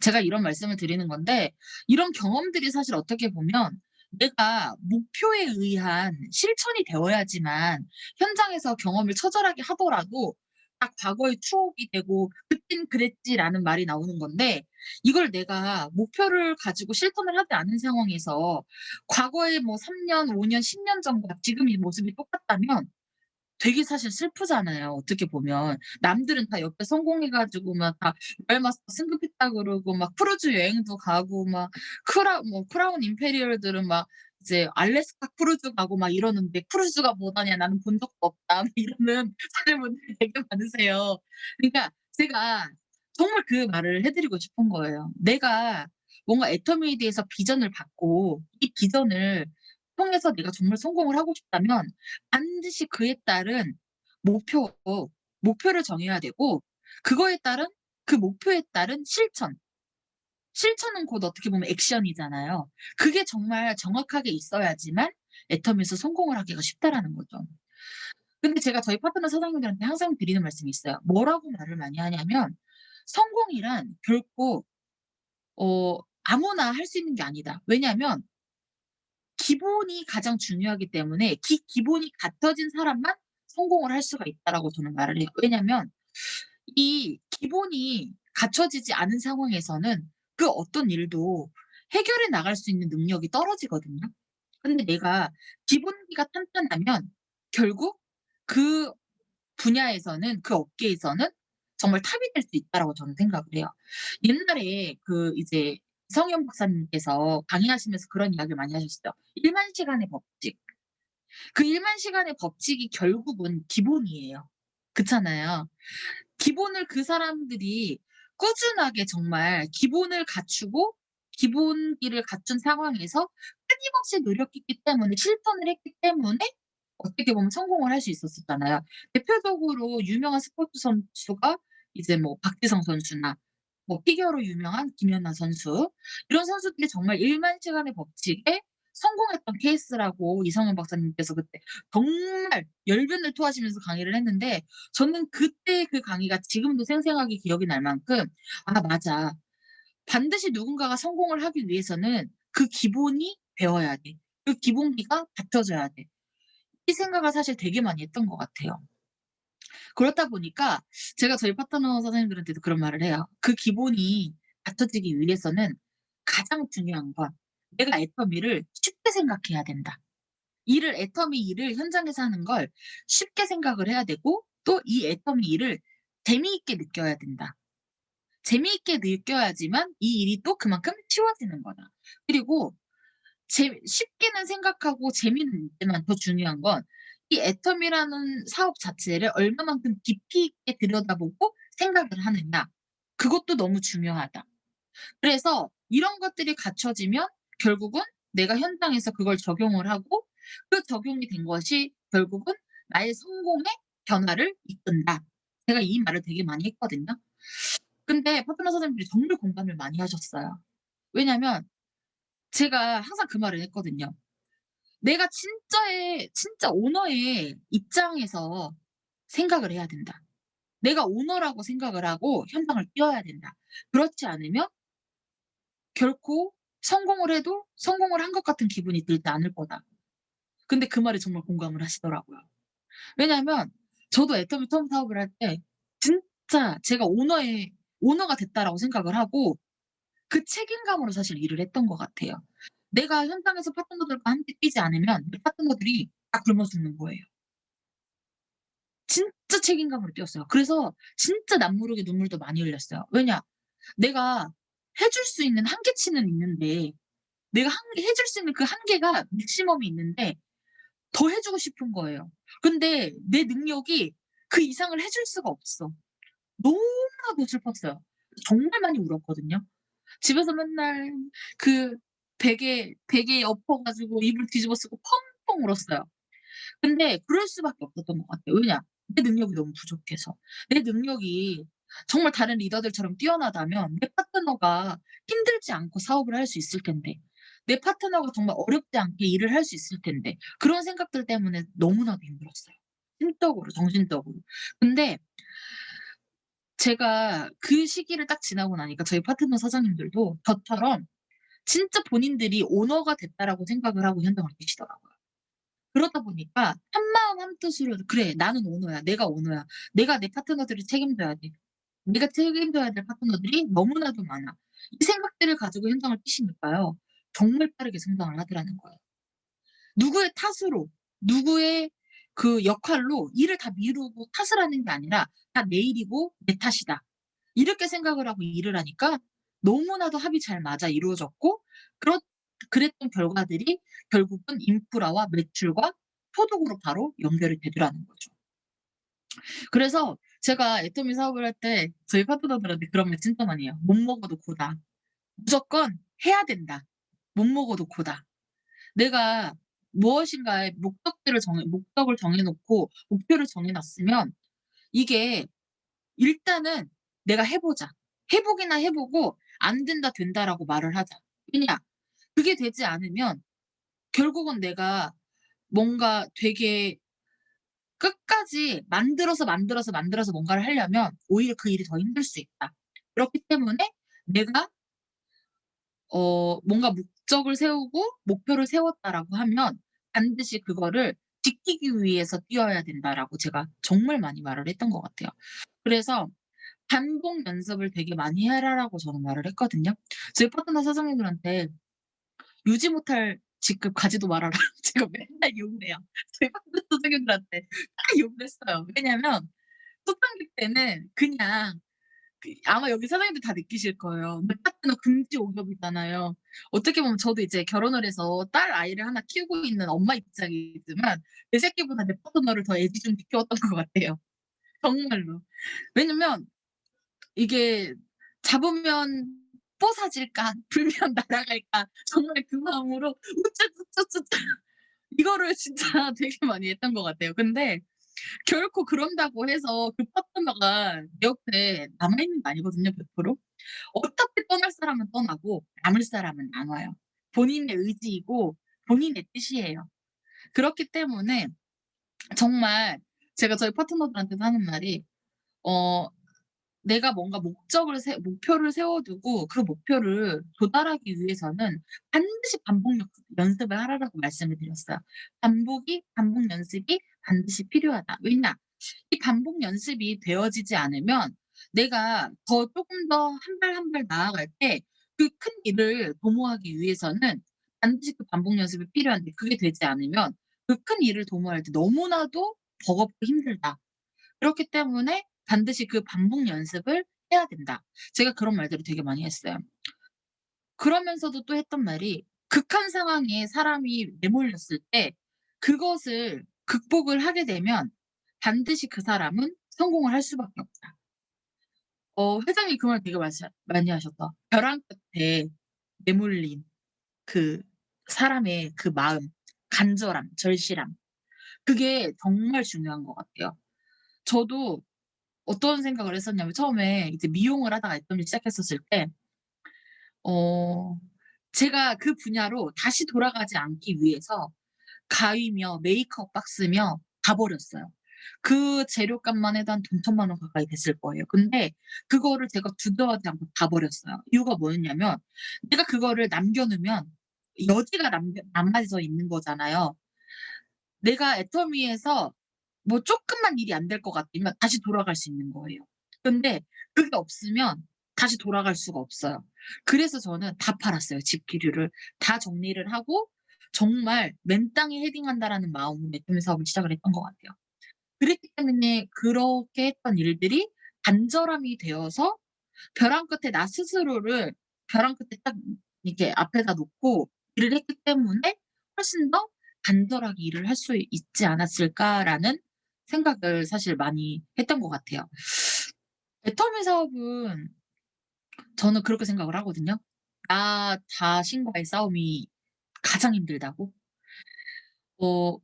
제가 이런 말씀을 드리는 건데, 이런 경험들이 사실 어떻게 보면 내가 목표에 의한 실천이 되어야지만 현장에서 경험을 처절하게 하더라도 딱 과거의 추억이 되고 '그땐 그랬지.'라는 말이 나오는 건데, 이걸 내가 목표를 가지고 실천을 하지 않은 상황에서 과거에 뭐 3 년, 5 년, 10년 전과 지금 이 모습이 똑같다면 되게 사실 슬프잖아요, 어떻게 보면. 남들은 다 옆에 성공해 가지고 막 다 로얄마스터 승급했다 그러고 막 크루즈 여행도 가고 막 크라운 임페리얼들은 막 이제 알래스카 크루즈 가고 막 이러는데 "크루즈가 뭐다냐. 나는 본 적도 없다." 막 이러는 자녀분들이 되게 많으세요. 그러니까 제가 정말 그 말을 해 드리고 싶은 거예요. 내가 뭔가 애터미에 대해서 비전을 받고 이 비전을 통해서 내가 정말 성공을 하고 싶다면 반드시 그에 따른 목표 목표를 정해야 되고, 그거에 따른 그 목표에 따른 실천은 곧 어떻게 보면 액션이잖아요. 그게 정말 정확하게 있어야지만 애터미에서 성공을 하기가 쉽다라는 거죠. 근데 제가 저희 파트너 사장님들한테 항상 드리는 말씀이 있어요. 뭐라고 말을 많이 하냐면 "성공이란 결코 아무나 할 수 있는 게 아니다." 왜냐하면 기본이 가장 중요하기 때문에 기본이 갖춰진 사람만 성공을 할 수가 있다라고 저는 말을 해요. 왜냐면 이 기본이 갖춰지지 않은 상황에서는 그 어떤 일도 해결해 나갈 수 있는 능력이 떨어지거든요. 근데 내가 기본기가 탄탄하면 결국 그 분야에서는, 그 업계에서는 정말 탑이 될 수 있다라고 저는 생각을 해요. 옛날에 그 이제 이성현 박사님께서 강의하시면서 그런 이야기를 많이 하셨어요. 1만 시간의 법칙. 그 1만 시간의 법칙이 결국은 기본이에요. 그렇잖아요. 기본을 그 사람들이 꾸준하게 정말 기본을 갖추고 기본기를 갖춘 상황에서 끊임없이 노력했기 때문에, 실천을 했기 때문에 어떻게 보면 성공을 할 수 있었었잖아요. 대표적으로 유명한 스포츠 선수가 이제 뭐 박지성 선수나 뭐 피겨로 유명한 김연아 선수, 이런 선수들이 정말 1만 시간의 법칙에 성공했던 케이스라고 이성훈 박사님께서 그때 정말 열변을 토하시면서 강의를 했는데, 저는 그때 그 강의가 지금도 생생하게 기억이 날 만큼 '아 맞아. 반드시 누군가가 성공을 하기 위해서는 그 기본이 배워야 돼. 그 기본기가 갖춰져야 돼.' 이 생각을 사실 되게 많이 했던 것 같아요. 그렇다 보니까 제가 저희 파트너 선생님들한테도 그런 말을 해요. "그 기본이 갖춰지기 위해서는 가장 중요한 건 내가 애터미를 쉽게 생각해야 된다. 애터미 일을 현장에서 하는 걸 쉽게 생각을 해야 되고, 또 이 애터미 일을 재미있게 느껴야 된다. 재미있게 느껴야지만 이 일이 또 그만큼 쉬워지는 거다. 그리고 쉽게는 생각하고 재미는 있지만 더 중요한 건 이 애텀이라는 사업 자체를 얼마만큼 깊이 있게 들여다보고 생각을 하느냐. 그것도 너무 중요하다. 그래서 이런 것들이 갖춰지면 결국은 내가 현장에서 그걸 적용을 하고 그 적용이 된 것이 결국은 나의 성공의 변화를 이끈다. 제가 이 말을 되게 많이 했거든요. 근데 파트너 선생님들이 정말 공감을 많이 하셨어요. 왜냐면 제가 항상 그 말을 했거든요. 내가 진짜 오너의 입장에서 생각을 해야 된다. 내가 오너라고 생각을 하고 현장을 뛰어야 된다. 그렇지 않으면 결코 성공을 해도 성공을 한 것 같은 기분이 들지 않을 거다. 근데 그 말에 정말 공감을 하시더라고요. 왜냐하면 저도 애터미 처음 사업을 할 때 진짜 제가 오너가 됐다라고 생각을 하고 그 책임감으로 사실 일을 했던 것 같아요. 내가 현장에서 파트너들과 함께 뛰지 않으면 내 파트너들이 다 굶어 죽는 거예요. 진짜 책임감으로 뛰었어요. 그래서 진짜 남모르게 눈물도 많이 흘렸어요. 왜냐? 내가 해줄 수 있는 한계치는 있는데 내가 해줄 수 있는 그 한계가 맥시멈이 있는데 더 해 주고 싶은 거예요. 근데 내 능력이 그 이상을 해줄 수가 없어. 너무나도 슬펐어요. 정말 많이 울었거든요. 집에서 맨날 그 베개에 엎어 가지고 이불 뒤집어 쓰고 펑펑 울었어요. 근데 그럴 수밖에 없었던 것 같아요. 왜냐? 내 능력이 너무 부족해서. 내 능력이 정말 다른 리더들처럼 뛰어나다면 내 파트너가 힘들지 않고 사업을 할 수 있을 텐데, 내 파트너가 정말 어렵지 않게 일을 할 수 있을 텐데, 그런 생각들 때문에 너무나도 힘들었어요. 심적으로, 정신적으로. 근데 제가 그 시기를 딱 지나고 나니까 저희 파트너 사장님들도 저처럼 진짜 본인들이 오너가 됐다라고 생각을 하고 현장을 뛰시더라고요. 그러다 보니까 한마음 한뜻으로 '그래 나는 오너야. 내가 오너야. 내가 내 파트너들을 책임져야 돼. 내가 책임져야 될 파트너들이 너무나도 많아.' 이 생각들을 가지고 현장을 뛰시니까요. 정말 빠르게 성장을 하더라는 거예요. 누구의 탓으로 누구의 그 역할로 일을 다 미루고 탓을 하는 게 아니라 '다 내 일이고 내 탓이다.' 이렇게 생각을 하고 일을 하니까 너무나도 합이 잘 맞아 이루어졌고 그렇 그랬던 결과들이 결국은 인프라와 매출과 소득으로 바로 연결이 되더라는 거죠. 그래서 제가 애터미 사업을 할 때 저희 파트너들한테 그런 말 진짜 많이 해요. "못 먹어도 고다. 무조건 해야 된다. 못 먹어도 고다." 내가 무엇인가의 목적을 정해 놓고 목표를 정해 놨으면 이게 일단은 "내가 해 보자. 해 보기나 해 보고 안 된다, 된다."라고 말을 하자. 왜냐? 그게 되지 않으면 결국은 내가 뭔가 되게 끝까지 만들어서 뭔가를 하려면 오히려 그 일이 더 힘들 수 있다. 그렇기 때문에 내가 뭔가 목적을 세우고 목표를 세웠다라고 하면 반드시 그거를 지키기 위해서 뛰어야 된다라고 제가 정말 많이 말을 했던 것 같아요. 그래서 반복 연습을 되게 많이 해라라고 저는 말을 했거든요. 저희 파트너 사장님들한테 "유지 못할 직급 가지도 말아라." 제가 맨날 욕을 해요. 저희 파트너 사장님들한테 딱 욕을 했어요. 왜냐면 초창기 때는 그냥 아마 여기 사장님들 다 느끼실 거예요. 내 파트너 금지 오ገብ이잖아요. 어떻게 보면 저도 이제 결혼을 해서 딸 아이를 하나 키우고 있는 엄마 입장이지만 내 새끼보다 내 파트너를 더 애지중지 키웠던 것 같아요. 정말로. 왜냐면 이게 잡으면 뽀사질까 불면 날아갈까 정말 그 마음으로 우쭈쭈쭈쭈 이거를 진짜 되게 많이 했던 것 같아요. 근데 결코 그런다고 해서 그 파트너가 내 옆에 남아 있는 거 아니거든요 100%. 어차피 떠날 사람은 떠나고 남을 사람은 남아요. 본인의 의지이고 본인의 뜻이에요. 그렇기 때문에 정말 제가 저희 파트너들한테도 하는 말이 어 내가 뭔가 목표를 세워 두고 그 목표를 도달하기 위해서는 반드시 반복 연습을 하라라고 말씀을 드렸어요. 반복 연습이 반드시 필요하다. 왜냐? 이 반복 연습이 되어지지 않으면 내가 쪼금 더 한 발 한 발 나아갈 때 그 큰 일을 도모하기 위해서는 반드시 그 반복 연습이 필요한데 그게 되지 않으면 그 큰 일을 도모할 때 너무나도 버겁고 힘들다. 그렇기 때문에 반드시 그 반복 연습을 해야 된다. 제가 그런 말들을 되게 많이 했어요. 그러면서도 또 했던 말이 극한 상황에 사람이 내몰렸을 때 그것을 극복을 하게 되면 반드시 그 사람은 성공을 할 수밖에 없다. 회장님 그 말 되게 많이 하셨다. 벼랑 끝에 내몰린 그 사람의 그 마음, 간절함, 절실함. 그게 정말 중요한 것 같아요. 저도 어떤 생각을 했었냐면 처음에 이제 미용을 하다가 애터미를 시작했었을 때 어 제가 그 분야로 다시 돌아가지 않기 위해서 가위며 메이크업 박스며 다 버렸어요. 그 재료값만 해도 한 돈 1,000만 원 가까이 됐을 거예요. 근데 그거를 제가 주저하지 않고 다 버렸어요. 이유가 뭐였냐면 내가 그거를 남겨 놓으면 여지가 남아져 있는 거잖아요. 내가 애터미에서 뭐 쪼끔만 일이 안 될 것 같으면 다시 돌아갈 수 있는 거예요. 근데 그게 없으면 다시 돌아갈 수가 없어요. 그래서 저는 다 팔았어요, 집 기류를. 다 정리를 하고 정말 '맨땅에 헤딩한다.'라는 마음으로 매표맨 사업을 시작을 했던 것 같아요. 그랬기 때문에 그렇게 했던 일들이 간절함이 되어서 벼랑 끝에 나 스스로를 벼랑 끝에 딱 이렇게 앞에다 놓고 일을 했기 때문에 훨씬 더 간절하게 일을 할 수 있지 않았을까라는 생각을 사실 많이 했던 것 같아요. 애터미 사업은 저는 그렇게 생각을 하거든요. 나 자신과의 싸움이 가장 힘들다고. 어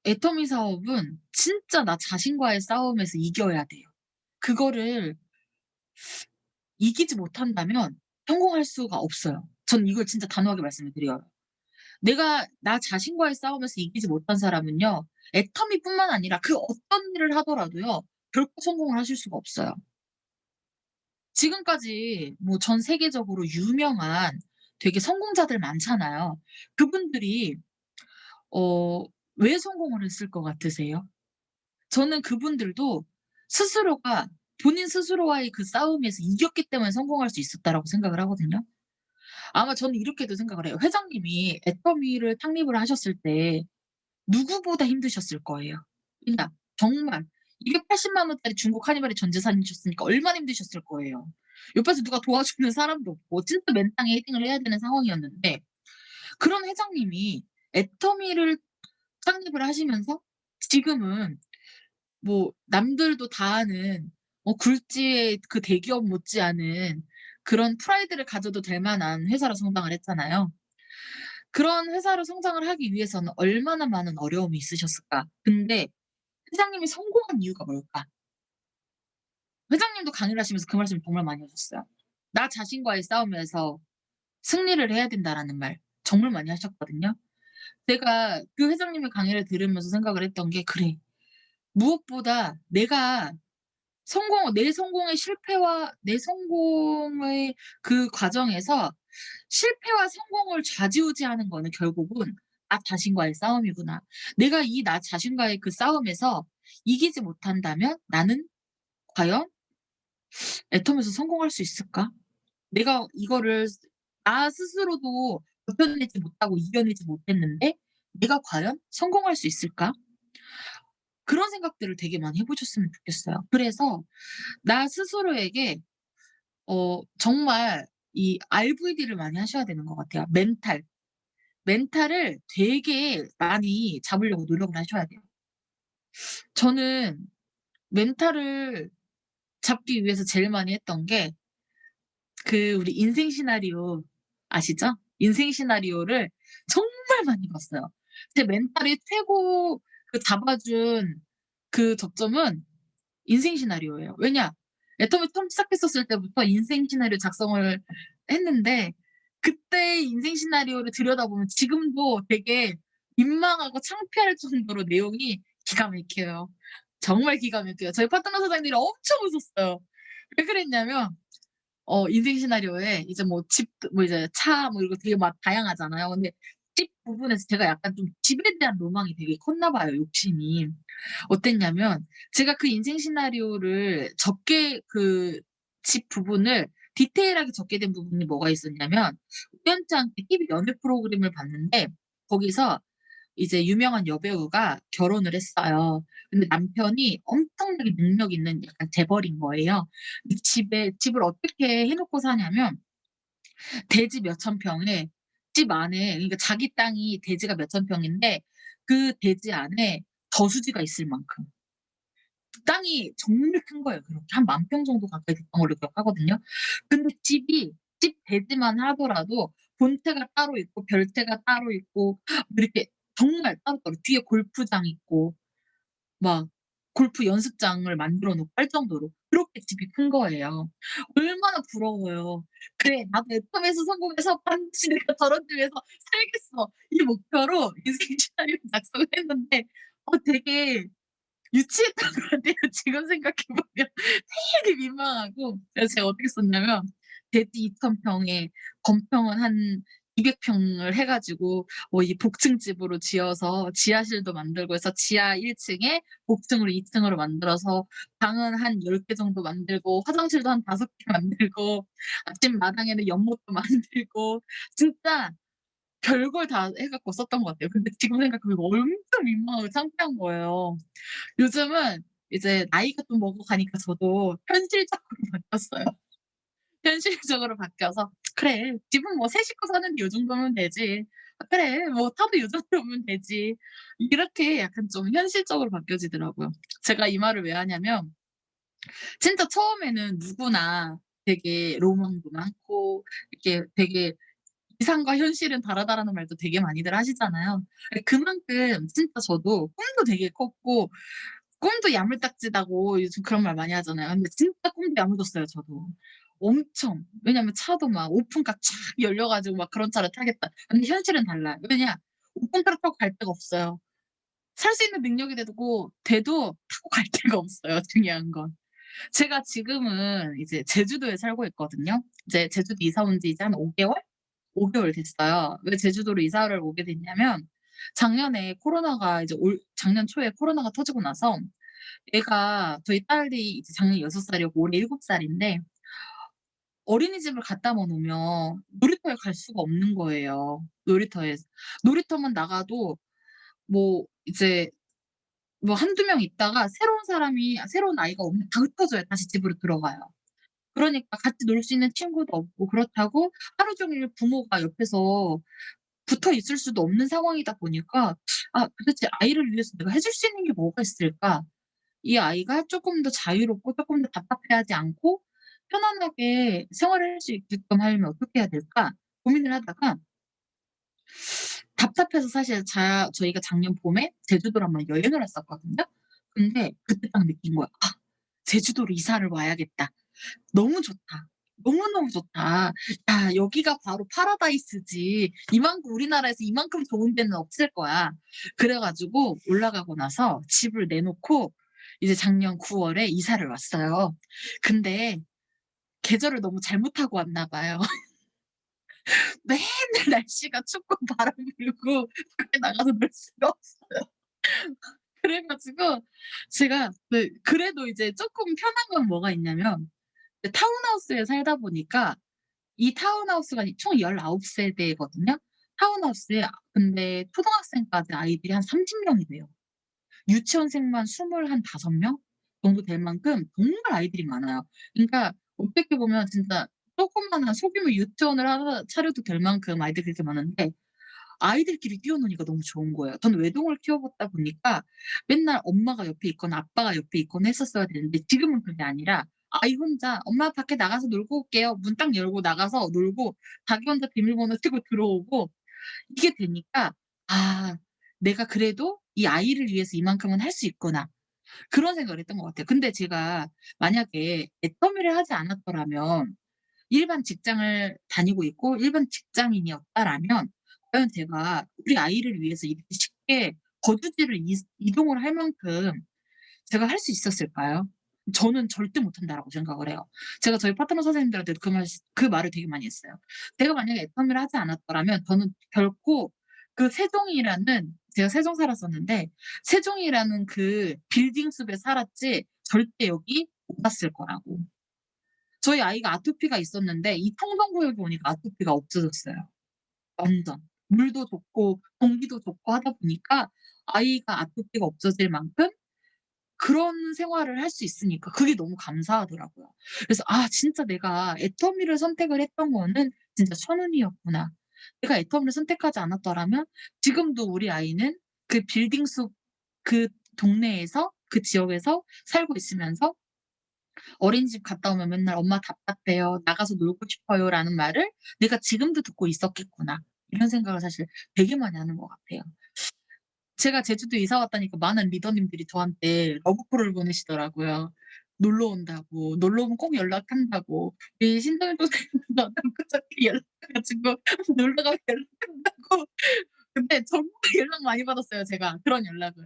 애터미 사업은 진짜 나 자신과의 싸움에서 이겨야 돼요. 그거를 이기지 못한다면 성공할 수가 없어요. 저는 이걸 진짜 단호하게 말씀을 드려요. 내가 나 자신과의 싸움에서 이기지 못한 사람은요, 애터미뿐만 아니라 그 어떤 일을 하더라도요, 결코 성공을 하실 수가 없어요. 지금까지 뭐 전 세계적으로 유명한 되게 성공자들 많잖아요. 그분들이 어 왜 성공을 했을 것 같으세요? 저는 그분들도 스스로가 본인 스스로와의 그 싸움에서 이겼기 때문에 성공할 수 있었다라고 생각을 하거든요. 아마 저는 이렇게도 생각을 해요. 회장님이 애터미를 창립을 하셨을 때 누구보다 힘드셨을 거예요. 그러니까 정말 280만 원짜리 중국 하니발의 전 재산이셨으니까 얼마나 힘드셨을 거예요. 옆에서 누가 도와주는 사람도 없고 진짜 맨땅에 헤딩을 해야 되는 상황이었는데 그런 회장님이 애터미를 창립을 하시면서 지금은 뭐 남들도 다 아는 굴지의 그 대기업 못지않은 그런 프라이드를 가져도 될 만한 회사로 성장을 했잖아요. 그런 회사로 성장을 하기 위해서는 얼마나 많은 어려움이 있으셨을까. 근데 회장님이 성공한 이유가 뭘까? 회장님도 강의를 하시면서 그 말씀을 정말 많이 하셨어요. "나 자신과의 싸움에서 승리를 해야 된다."라는 말 정말 많이 하셨거든요. 제가 그 회장님의 강의를 들으면서 생각을 했던 게 '그래. 무엇보다 내가 내 성공의 실패와 내 성공의 그 과정에서 실패와 성공을 좌지우지하는 거는 결국은 나 자신과의 싸움이구나. 내가 이 나 자신과의 그 싸움에서 이기지 못한다면 나는 과연 애텀에서 성공할 수 있을까? 내가 이거를 나 스스로도 버텨내지 못하고 이겨내지 못했는데 '내가 과연 성공할 수 있을까?' 그런 생각들을 되게 많이 해 보셨으면 좋겠어요. 그래서 나 스스로에게 정말 이 RVD를 많이 하셔야 되는 것 같아요. 멘탈. 멘탈을 되게 많이 잡으려고 노력을 하셔야 돼요. 저는 멘탈을 잡기 위해서 제일 많이 했던 게 우리 인생 시나리오 아시죠? 인생 시나리오를 정말 많이 봤어요. 제 멘탈이 최고 잡아준 그 저점은 인생 시나리오예요. 왜냐? 애터미 처음 시작했었을 때부터 인생 시나리오 작성을 했는데 그때의 인생 시나리오를 들여다보면 지금도 되게 민망하고 창피할 정도로 내용이 기가 막혀요. 정말 기가 막혀요. 저희 파트너 사장님들이 엄청 웃었어요. 왜 그랬냐면 인생 시나리오에 이제 뭐 집 뭐 이제 차 뭐 이런 거 되게 막 다양하잖아요. 근데 집 부분에서 제가 약간 좀 집에 대한 로망이 되게 컸나 봐요, 욕심이. 어땠냐면 제가 그 인생 시나리오를 적게 집 부분을 디테일하게 적게 된 부분이 뭐가 있었냐면 우연치 않게 TV 연애 프로그램을 봤는데 거기서 이제 유명한 여배우가 결혼을 했어요. 근데 남편이 엄청나게 능력 있는 약간 재벌인 거예요. 이 집을 어떻게 해 놓고 사냐면 대지 몇천 평에 집 안에 그러니까 자기 땅이 대지가 몇천 평인데 그 대지 안에 저수지가 있을 만큼 땅이 정말 큰 거예요. 그렇게 한 10,000평 정도 가까이 됐던 걸로 기억하거든요. 근데 집 대지만 하더라도 본태가 따로 있고 별채가 따로 있고 뭐 이렇게 정말 따로따로 뒤에 골프장 있고 막 골프 연습장을 만들어 놓고 할 정도로 그렇게 집이 큰 거예요. 얼마나 부러워요. '그래 나도 애텀에서 성공해서 반드시 내가 저런 집에서 살겠어.' 이 목표로 인생 시나리오 작성을 했는데 되게 유치했던 것 같아요. 지금 생각해 보면 되게 민망하고 그래서 제가 어떻게 썼냐면 대지 2,000 평에 건평은 한 200평을 해 가지고 이 복층집으로 지어서 지하실도 만들고 해서 지하 1 층에 복층으로 2 층으로 만들어서 방은 한 10개 정도 만들고 화장실도 한 5개 만들고 아침마당에는 연못도 만들고 진짜 별걸 다 해 갖고 썼던 것 같아요. 근데 지금 생각해 보면 엄청 민망하고 창피한 거예요. 요즘은 이제 나이가 좀 먹어가니까 저도 현실적으로 바뀌었어요. 현실적으로 바뀌어서 '그래 집은 뭐 세 식구 사는데 요 정도면 되지. 아 그래 뭐 타도 요 정도면 되지.' 이렇게 약간 좀 현실적으로 바뀌어지더라고요. 제가 이 말을 왜 하냐면 진짜 처음에는 누구나 되게 로망도 많고 이렇게 되게 이상과 현실은 다르다라는 말도 되게 많이들 하시잖아요. 예 그만큼 진짜 저도 꿈도 되게 컸고 꿈도 야물딱지다고 요즘 그런 말 많이 하잖아요. 근데 진짜 꿈도 야무졌어요 저도. 엄청. 왜냐면 차도 막 오픈카 쫙 열려 가지고 막 '그런 차를 타겠다.' 근데 현실은 달라요. 왜냐? 오픈카를 타고 갈 데가 없어요. 살 수 있는 능력이 돼도 타고 갈 데가 없어요 중요한 건. 제가 지금은 이제 제주도에 살고 있거든요. 이제 제주도 이사 온 지 이제 한 5 개월? 5 개월 됐어요. 왜 제주도로 이사를 오게 됐냐면 작년에 코로나가 이제 작년 초에 코로나가 터지고 나서 애가 저희 딸이 이제 작년 6 살이었고 올해 7 살인데 어린이집을 갖다만 놓으면 놀이터에 갈 수가 없는 거예요. 놀이터만 나가도 뭐 이제 뭐 1-2명 있다가 새로운 아이가 오면 다 흩어져요. 다시 집으로 들어가요. 그러니까 같이 놀 수 있는 친구도 없고 그렇다고 하루 종일 부모가 옆에서 붙어 있을 수도 없는 상황이다 보니까 '아 도대체 아이를 위해서 내가 해줄 수 있는 게 뭐가 있을까? 이 아이가 쪼끔 더 자유롭고 쪼끔 더 답답해하지 않고 편안하게 생활을 할 수 있게끔 하려면 어떻게 해야 될까?' 고민을 하다가 답답해서 사실 저희가 작년 봄에 제주도를 한번 여행을 했었거든요. 근데 그때 딱 느낀 거야. '아 제주도로 이사를 와야겠다. 너무 좋다. 너무너무 좋다. 야 여기가 바로 파라다이스지. 이만큼 우리나라에서 이만큼 좋은 데는 없을 거야.' 그래 가지고 올라가고 나서 집을 내놓고 이제 작년 9 월에 이사를 왔어요. 근데 계절을 너무 잘못 타고 왔나 봐요. 맨날 날씨가 춥고 바람 불고 밖에 나가서 놀 수가 없어요. 그래 가지고 제가 네 그래도 이제 쪼끔 편한 건 뭐가 있냐면 이제 타운하우스에 살다 보니까 이 타운하우스가 총 19 세대거든요. 타운하우스에 근데 초등학생까지 아이들이 한 30 명이 돼요. 유치원생만 25 명 정도 될 만큼 정말 아이들이 많아요. 그러니까 어떻게 보면 진짜 조그마한 소규모 유치원을 하나 차려도 될 만큼 아이들이 그렇게 많은데 아이들끼리 뛰어노니까 너무 좋은 거예요. 저는 외동을 키워보다 보니까 맨날 엄마가 옆에 있거나 아빠가 옆에 있거나 했었어야 되는데 지금은 그게 아니라 아이 혼자 "엄마 밖에 나가서 놀고 올게요." 문 딱 열고 나가서 놀고 자기 혼자 비밀번호 쓰고 들어오고 이게 되니까 '아 내가 그래도 이 아이를 위해서 이만큼은 할 수 있구나.' 그런 생각을 했던 것 같아요. 근데 제가 만약에 애터미를 하지 않았더라면 일반 직장을 다니고 있고 일반 직장인이었다라면 과연 제가 우리 아이를 위해서 이렇게 쉽게 거주지를 이동을 할 만큼 제가 할 수 있었을까요? 저는 절대 못한다라고 생각을 해요. 제가 저희 파트너 선생님들한테도 그 말을 되게 많이 했어요. 제가 만약에 애터미를 하지 않았더라면 저는 결코 그 세종이라는 제가 세종 살았었는데 세종이라는 그 빌딩 숲에 살았지 절대 여기 못 왔을 거라고. 저희 아이가 아토피가 있었는데 이 청정구역에 오니까 아토피가 없어졌어요. 완전. 물도 좋고 공기도 좋고 하다 보니까 아이가 아토피가 없어질 만큼 그런 생활을 할 수 있으니까 그게 너무 감사하더라고요. 그래서 '아 진짜 내가 애터미를 선택을 했던 거는 진짜 천운이었구나. 내가 애터미를 선택하지 않았더라면 지금도 우리 아이는 그 빌딩 숲 그 동네에서 그 지역에서 살고 있으면서 어린이집 갔다 오면 맨날 "엄마 답답해요. 나가서 놀고 싶어요."라는 말을 내가 지금도 듣고 있었겠구나. 이런 생각을 사실 되게 많이 하는 것 같아요. 제가 제주도 이사 왔다니까 많은 리더님들이 저한테 러브콜을 보내시더라고요. 놀러 온다고. 놀러 오면 꼭 연락한다고. 우리 신동엽 선생님도 그저께 연락해 가지고 놀러 가면 연락한다고. 근데 정말 연락 많이 받았어요 제가 그런 연락을.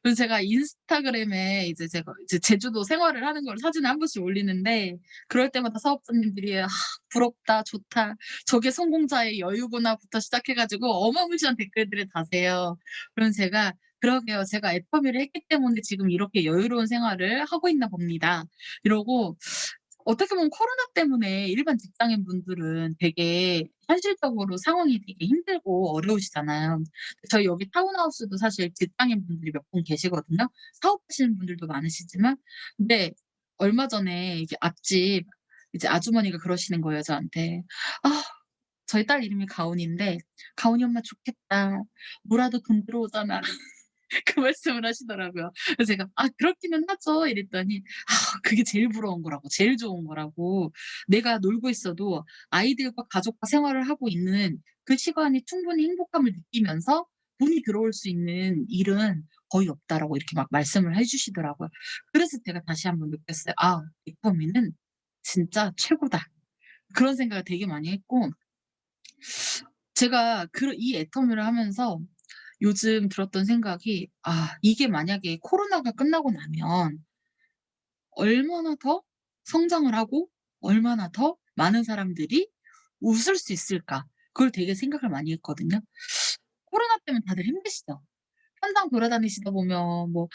그래서 제가 인스타그램에 이제 제가 이제 제주도 생활을 하는 걸 사진을 한 번씩 올리는데 그럴 때마다 사업자님들이 "아 부럽다. 좋다. 저게 성공자의 여유구나."부터 시작해 가지고 어마무시한 댓글들을 다세요. 그래서 제가 "그러게요. 제가 애터미를 했기 때문에 지금 이렇게 여유로운 생활을 하고 있나 봅니다." 이러고 어떻게 보면 코로나 때문에 일반 직장인분들은 되게 현실적으로 상황이 되게 힘들고 어려우시잖아요. 저희 여기 타운하우스도 사실 직장인분들이 몇 분 계시거든요. 사업하시는 분들도 많으시지만. 근데 얼마 전에 이게 앞집 이제 아주머니가 그러시는 거예요, 저한테. "아 저희 딸 이름이 가온인데 '가온이 엄마 좋겠다. 뭐라도 돈 들어오잖아.' 그 말씀을 하시더라고요. 그래서 제가 "아 그렇기는 하죠." 이랬더니 그게 제일 부러운 거라고 제일 좋은 거라고. 내가 놀고 있어도 아이들과 가족과 생활을 하고 있는 그 시간이 충분히 행복감을 느끼면서 돈이 들어올 수 있는 일은 거의 없다라고 이렇게 막 말씀을 해 주시더라고요. 그래서 제가 다시 한번 느꼈어요. '아 리퍼미는 진짜 최고다.' 그런 생각을 되게 많이 했고 제가 이 애터미를 하면서 요즘 들었던 생각이 '아 이게 만약에 코로나가 끝나고 나면 얼마나 더 성장을 하고 얼마나 더 많은 사람들이 웃을 수 있을까.' 그걸 되게 생각을 많이 했거든요. 코로나 때문에 다들 힘드시죠? 현장 돌아다니시다 보면 뭐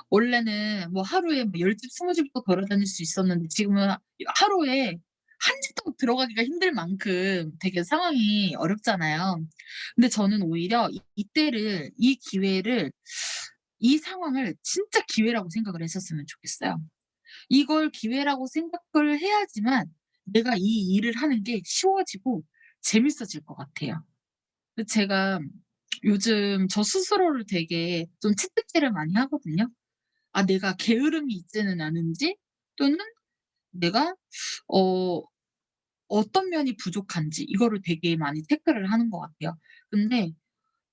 원래는 뭐 하루에 뭐 10 집, 20 집도 돌아다닐 수 있었는데 지금은 하루에 한 집도 들어가기가 힘들 만큼 되게 상황이 어렵잖아요. 근데 저는 오히려 이때를 이 기회를 이 상황을 진짜 기회라고 생각을 했었으면 좋겠어요. 이걸 기회라고 생각을 해야지만 내가 이 일을 하는 게 쉬워지고 재밌어질 것 같아요. 제가 요즘 저 스스로를 되게 좀 채찍질을 많이 하거든요. 아 내가 게으름이 있지는 않은지 또는 내가 어 어떤 면이 부족한지 이거를 되게 많이 체크를 하는 것 같아요. 근데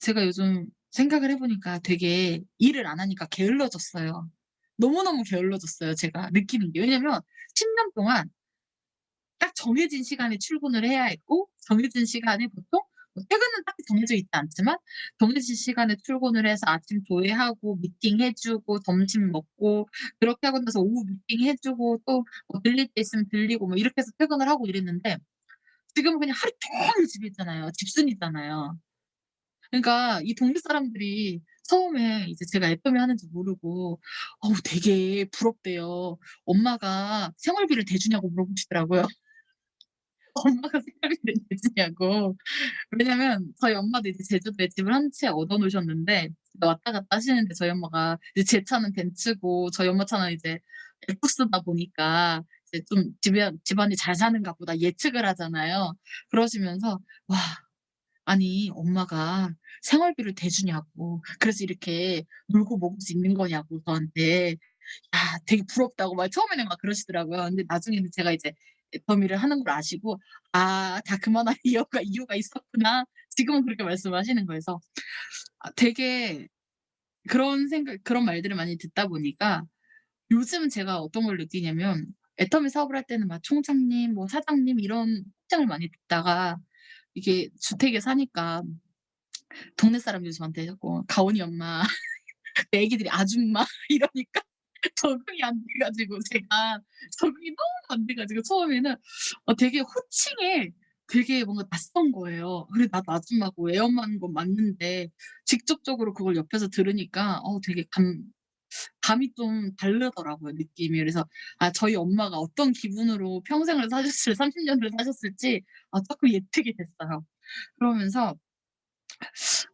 제가 요즘 생각을 해 보니까 되게 일을 안 하니까 게을러졌어요. 너무너무 게을러졌어요 제가 느끼는 게. 왜냐면 10년 동안 딱 정해진 시간에 출근을 해야 했고 정해진 시간에 보통 뭐 퇴근은 딱히 정해져 있지 않지만 정해진 시간에 출근을 해서 아침 조회하고 미팅해 주고 점심 먹고 그렇게 하고 나서 오후 미팅해 주고 또 뭐 들릴 때 있으면 들리고 뭐 이렇게 해서 퇴근을 하고 이랬는데 지금은 그냥 하루 종일 집에 있잖아요. 집순이잖아요. 그러니까 이 동네 사람들이 처음에 이제 제가 애터미 하는지 모르고 어우 되게 부럽대요. 엄마가 생활비를 대주냐고 물어보시더라고요. 엄마가 생활비를 대주냐고. 왜냐면 저희 엄마도 이제 제주도에 집을 한 채 얻어 놓으셨는데 왔다 갔다 하시는데 저희 엄마가 이제 제 차는 벤츠고 저희 엄마 차는 이제 에쿠스다 보니까 이제 좀 집안이 잘 사는가 보다 예측을 하잖아요. 그러시면서 "와 아니 엄마가 생활비를 대주냐고. 그래서 이렇게 놀고 먹을 수 있는 거냐고 저한테. 야 되게 부럽다고 막 처음에는 막 그러시더라고요. 근데 나중에는 제가 이제 애터미를 하는 걸 아시고 '아 다 그만할 이유가 있었구나.' 지금은 그렇게 말씀하시는 거예요. 그래서 되게 그런 말들을 많이 듣다 보니까 요즘은 제가 어떤 걸 느끼냐면 애터미 사업을 할 때는 막 총장님 뭐 사장님 이런 칭찬을 많이 듣다가 이게 주택에 사니까 동네 사람들이 저한테 자꾸 "가온이 엄마." 내 애기들이 "아줌마." 이러니까 적응이 안 돼 가지고 제가 적응이 너무 안 돼 가지고 처음에는 되게 호칭에 되게 뭔가 낯선 거예요. 그래 나도 아줌마고 애 엄마인 건 맞는데 직접적으로 그걸 옆에서 들으니까 되게 감이 좀 다르더라고요 느낌이. 그래서 저희 엄마가 어떤 기분으로 평생을 사셨을 30 년을 사셨을지 자꾸 예측이 됐어요. 그러면서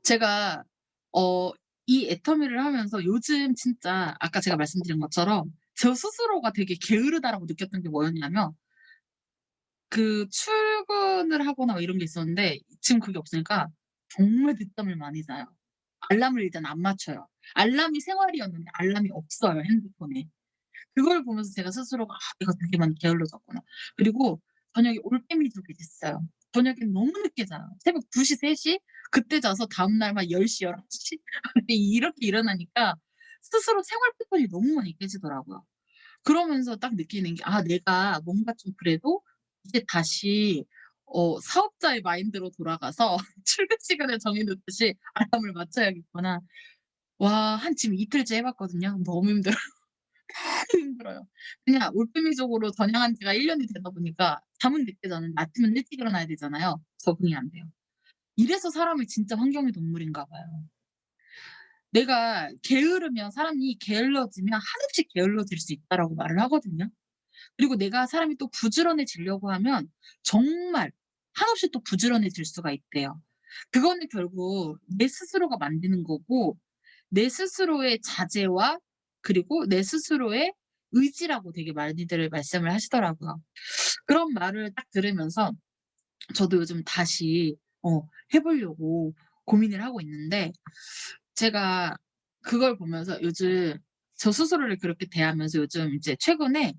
제가 어 이 애터미를 하면서 요즘 진짜 아까 제가 말씀드린 것처럼 저 스스로가 되게 게으르다라고 느꼈던 게 뭐였냐면 출근을 하거나 뭐 이런 게 있었는데 지금 그게 없으니까 정말 늦잠을 많이 자요. 알람을 일단 안 맞춰요. 알람이 생활이었는데 알람이 없어요, 핸드폰에. 그걸 보면서 제가 스스로가 '아 내가 되게 많이 게을러졌구나.' 그리고 저녁에 올빼미족이 됐어요. 저녁에 너무 늦게 자요. 새벽 2 시, 3 시 그때 자서 다음날 막 10 시, 11 시 이렇게 일어나니까 스스로 생활 패턴이 너무 많이 깨지더라고요. 그러면서 딱 느끼는 게 '아 내가 뭔가 좀 그래도 이제 다시 사업자의 마인드로 돌아가서 출근 시간을 정해 놓듯이 알람을 맞춰야겠구나. 와 한 지금 이틀째 해 봤거든요. 너무 힘들어요. 너무 힘들어요. 그냥 올빼미족으로 전향한 지가 1 년이 되다 보니까 잠은 늦게 자는데 아침은 일찍 일어나야 되잖아요. 적응이 안 돼요. 이래서 사람이 진짜 환경의 동물인가 봐요. 내가 게으르면 사람이 게을러지면 한없이 게을러질 수 있다라고 말을 하거든요. 그리고 내가 사람이 또 부지런해지려고 하면 정말 한없이 또 부지런해질 수가 있대요. 그거는 결국 내 스스로가 만드는 거고 내 스스로의 자제와 그리고 내 스스로의 의지라고 되게 많이들 말씀을 하시더라고요. 그런 말을 딱 들으면서 저도 요즘 다시 해 보려고 고민을 하고 있는데 제가 그걸 보면서 요즘 저 스스로를 그렇게 대하면서 요즘 이제 최근에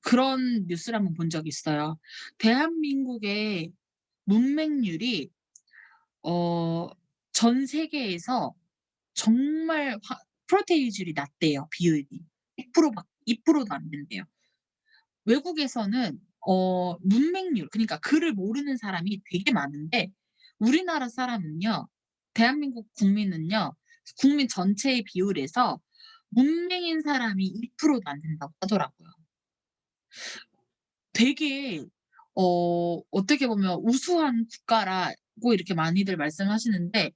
그런 뉴스를 한번 본 적이 있어요. 대한민국의 문맹률이 어 전 세계에서 정말 프로테인질이 낮대요, 비율이. 2%도 안 된대요. 외국에서는 문맹률 그러니까 글을 모르는 사람이 되게 많은데 우리나라 사람은요 대한민국 국민은요 국민 전체의 비율에서 문맹인 사람이 2%도 안 된다고 하더라고요. 되게 어떻게 보면 우수한 국가라고 이렇게 많이들 말씀하시는데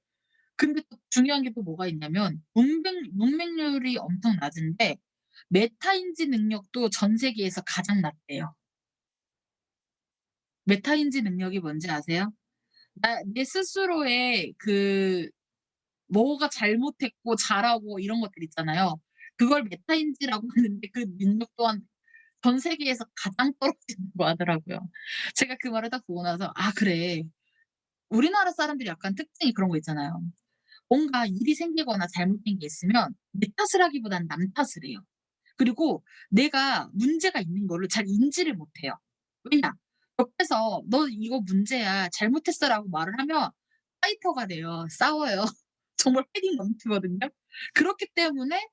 근데 또 중요한 게 또 뭐가 있냐면 문맹률이 엄청 낮은데 메타인지 능력도 전 세계에서 가장 낮대요. 메타인지 능력이 뭔지 아세요? 내 스스로의 뭐가 잘못했고 잘하고 이런 것들 있잖아요. 그걸 메타인지라고 하는데 그 능력 또한 전 세계에서 가장 떨어진다고 하더라고요. 제가 그 말을 딱 보고 나서 '아 그래. 우리나라 사람들이 약간 특징이 그런 거 있잖아요. 뭔가 일이 생기거나 잘못된 게 있으면 내 탓을 하기보다는 남 탓을 해요. 그리고 내가 문제가 있는 거를 잘 인지를 못 해요. 왜냐? 옆에서 "너 이거 문제야. 잘못했어."라고 말을 하면 파이터가 돼요. 싸워요. 정말 패딩 넘치거든요. 그렇기 때문에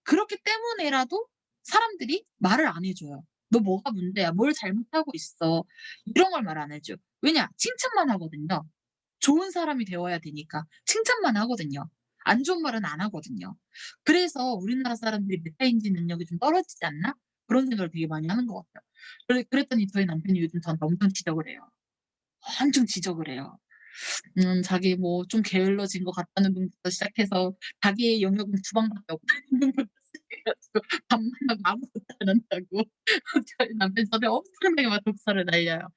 그렇기 때문에라도 사람들이 말을 안 해 줘요. "너 뭐가 문제야? 뭘 잘못하고 있어?" 이런 걸 말 안 해 줘요. 왜냐? 칭찬만 하거든요. 좋은 사람이 되어야 되니까 칭찬만 하거든요. 안 좋은 말은 안 하거든요. 그래서 '우리나라 사람들이 메타인지 능력이 좀 떨어지지 않나?' 그런 생각을 되게 많이 하는 것 같아요. 그랬더니 저희 남편이 요즘 저한테 엄청 지적을 해요. 엄청 지적을 해요. 자기 뭐 좀 게을러진 것 같다는 둥부터 시작해서 자기의 영역은 주방밖에 없다는 둥부터 시작해 가지고 밥만 하고 아무것도 안 한다고 저희 남편 저한테 엄청나게 막 독설을 날려요.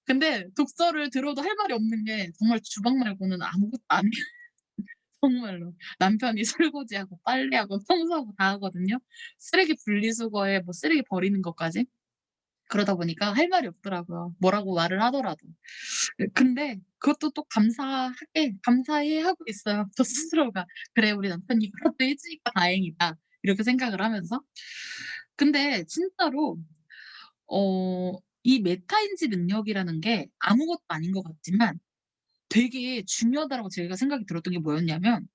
근데 독설을 들어도 할 말이 없는 게 정말 주방 말고는 아무것도 안 해요. 정말로. 남편이 설거지하고 빨래하고 청소하고 다 하거든요. 쓰레기 분리수거에 뭐 쓰레기 버리는 것까지. 그러다 보니까 할 말이 없더라고요, 뭐라고 말을 하더라도. 근데 그것도 또 감사해 하고 있어요, 저 스스로가. '그래 우리 남편이 그렇게 해 주니까 다행이다.' 이렇게 생각을 하면서. 근데 진짜로 이 메타인지 능력이라는 게 아무것도 아닌 것 같지만 되게 중요하다라고 제가 생각이 들었던 게 뭐였냐면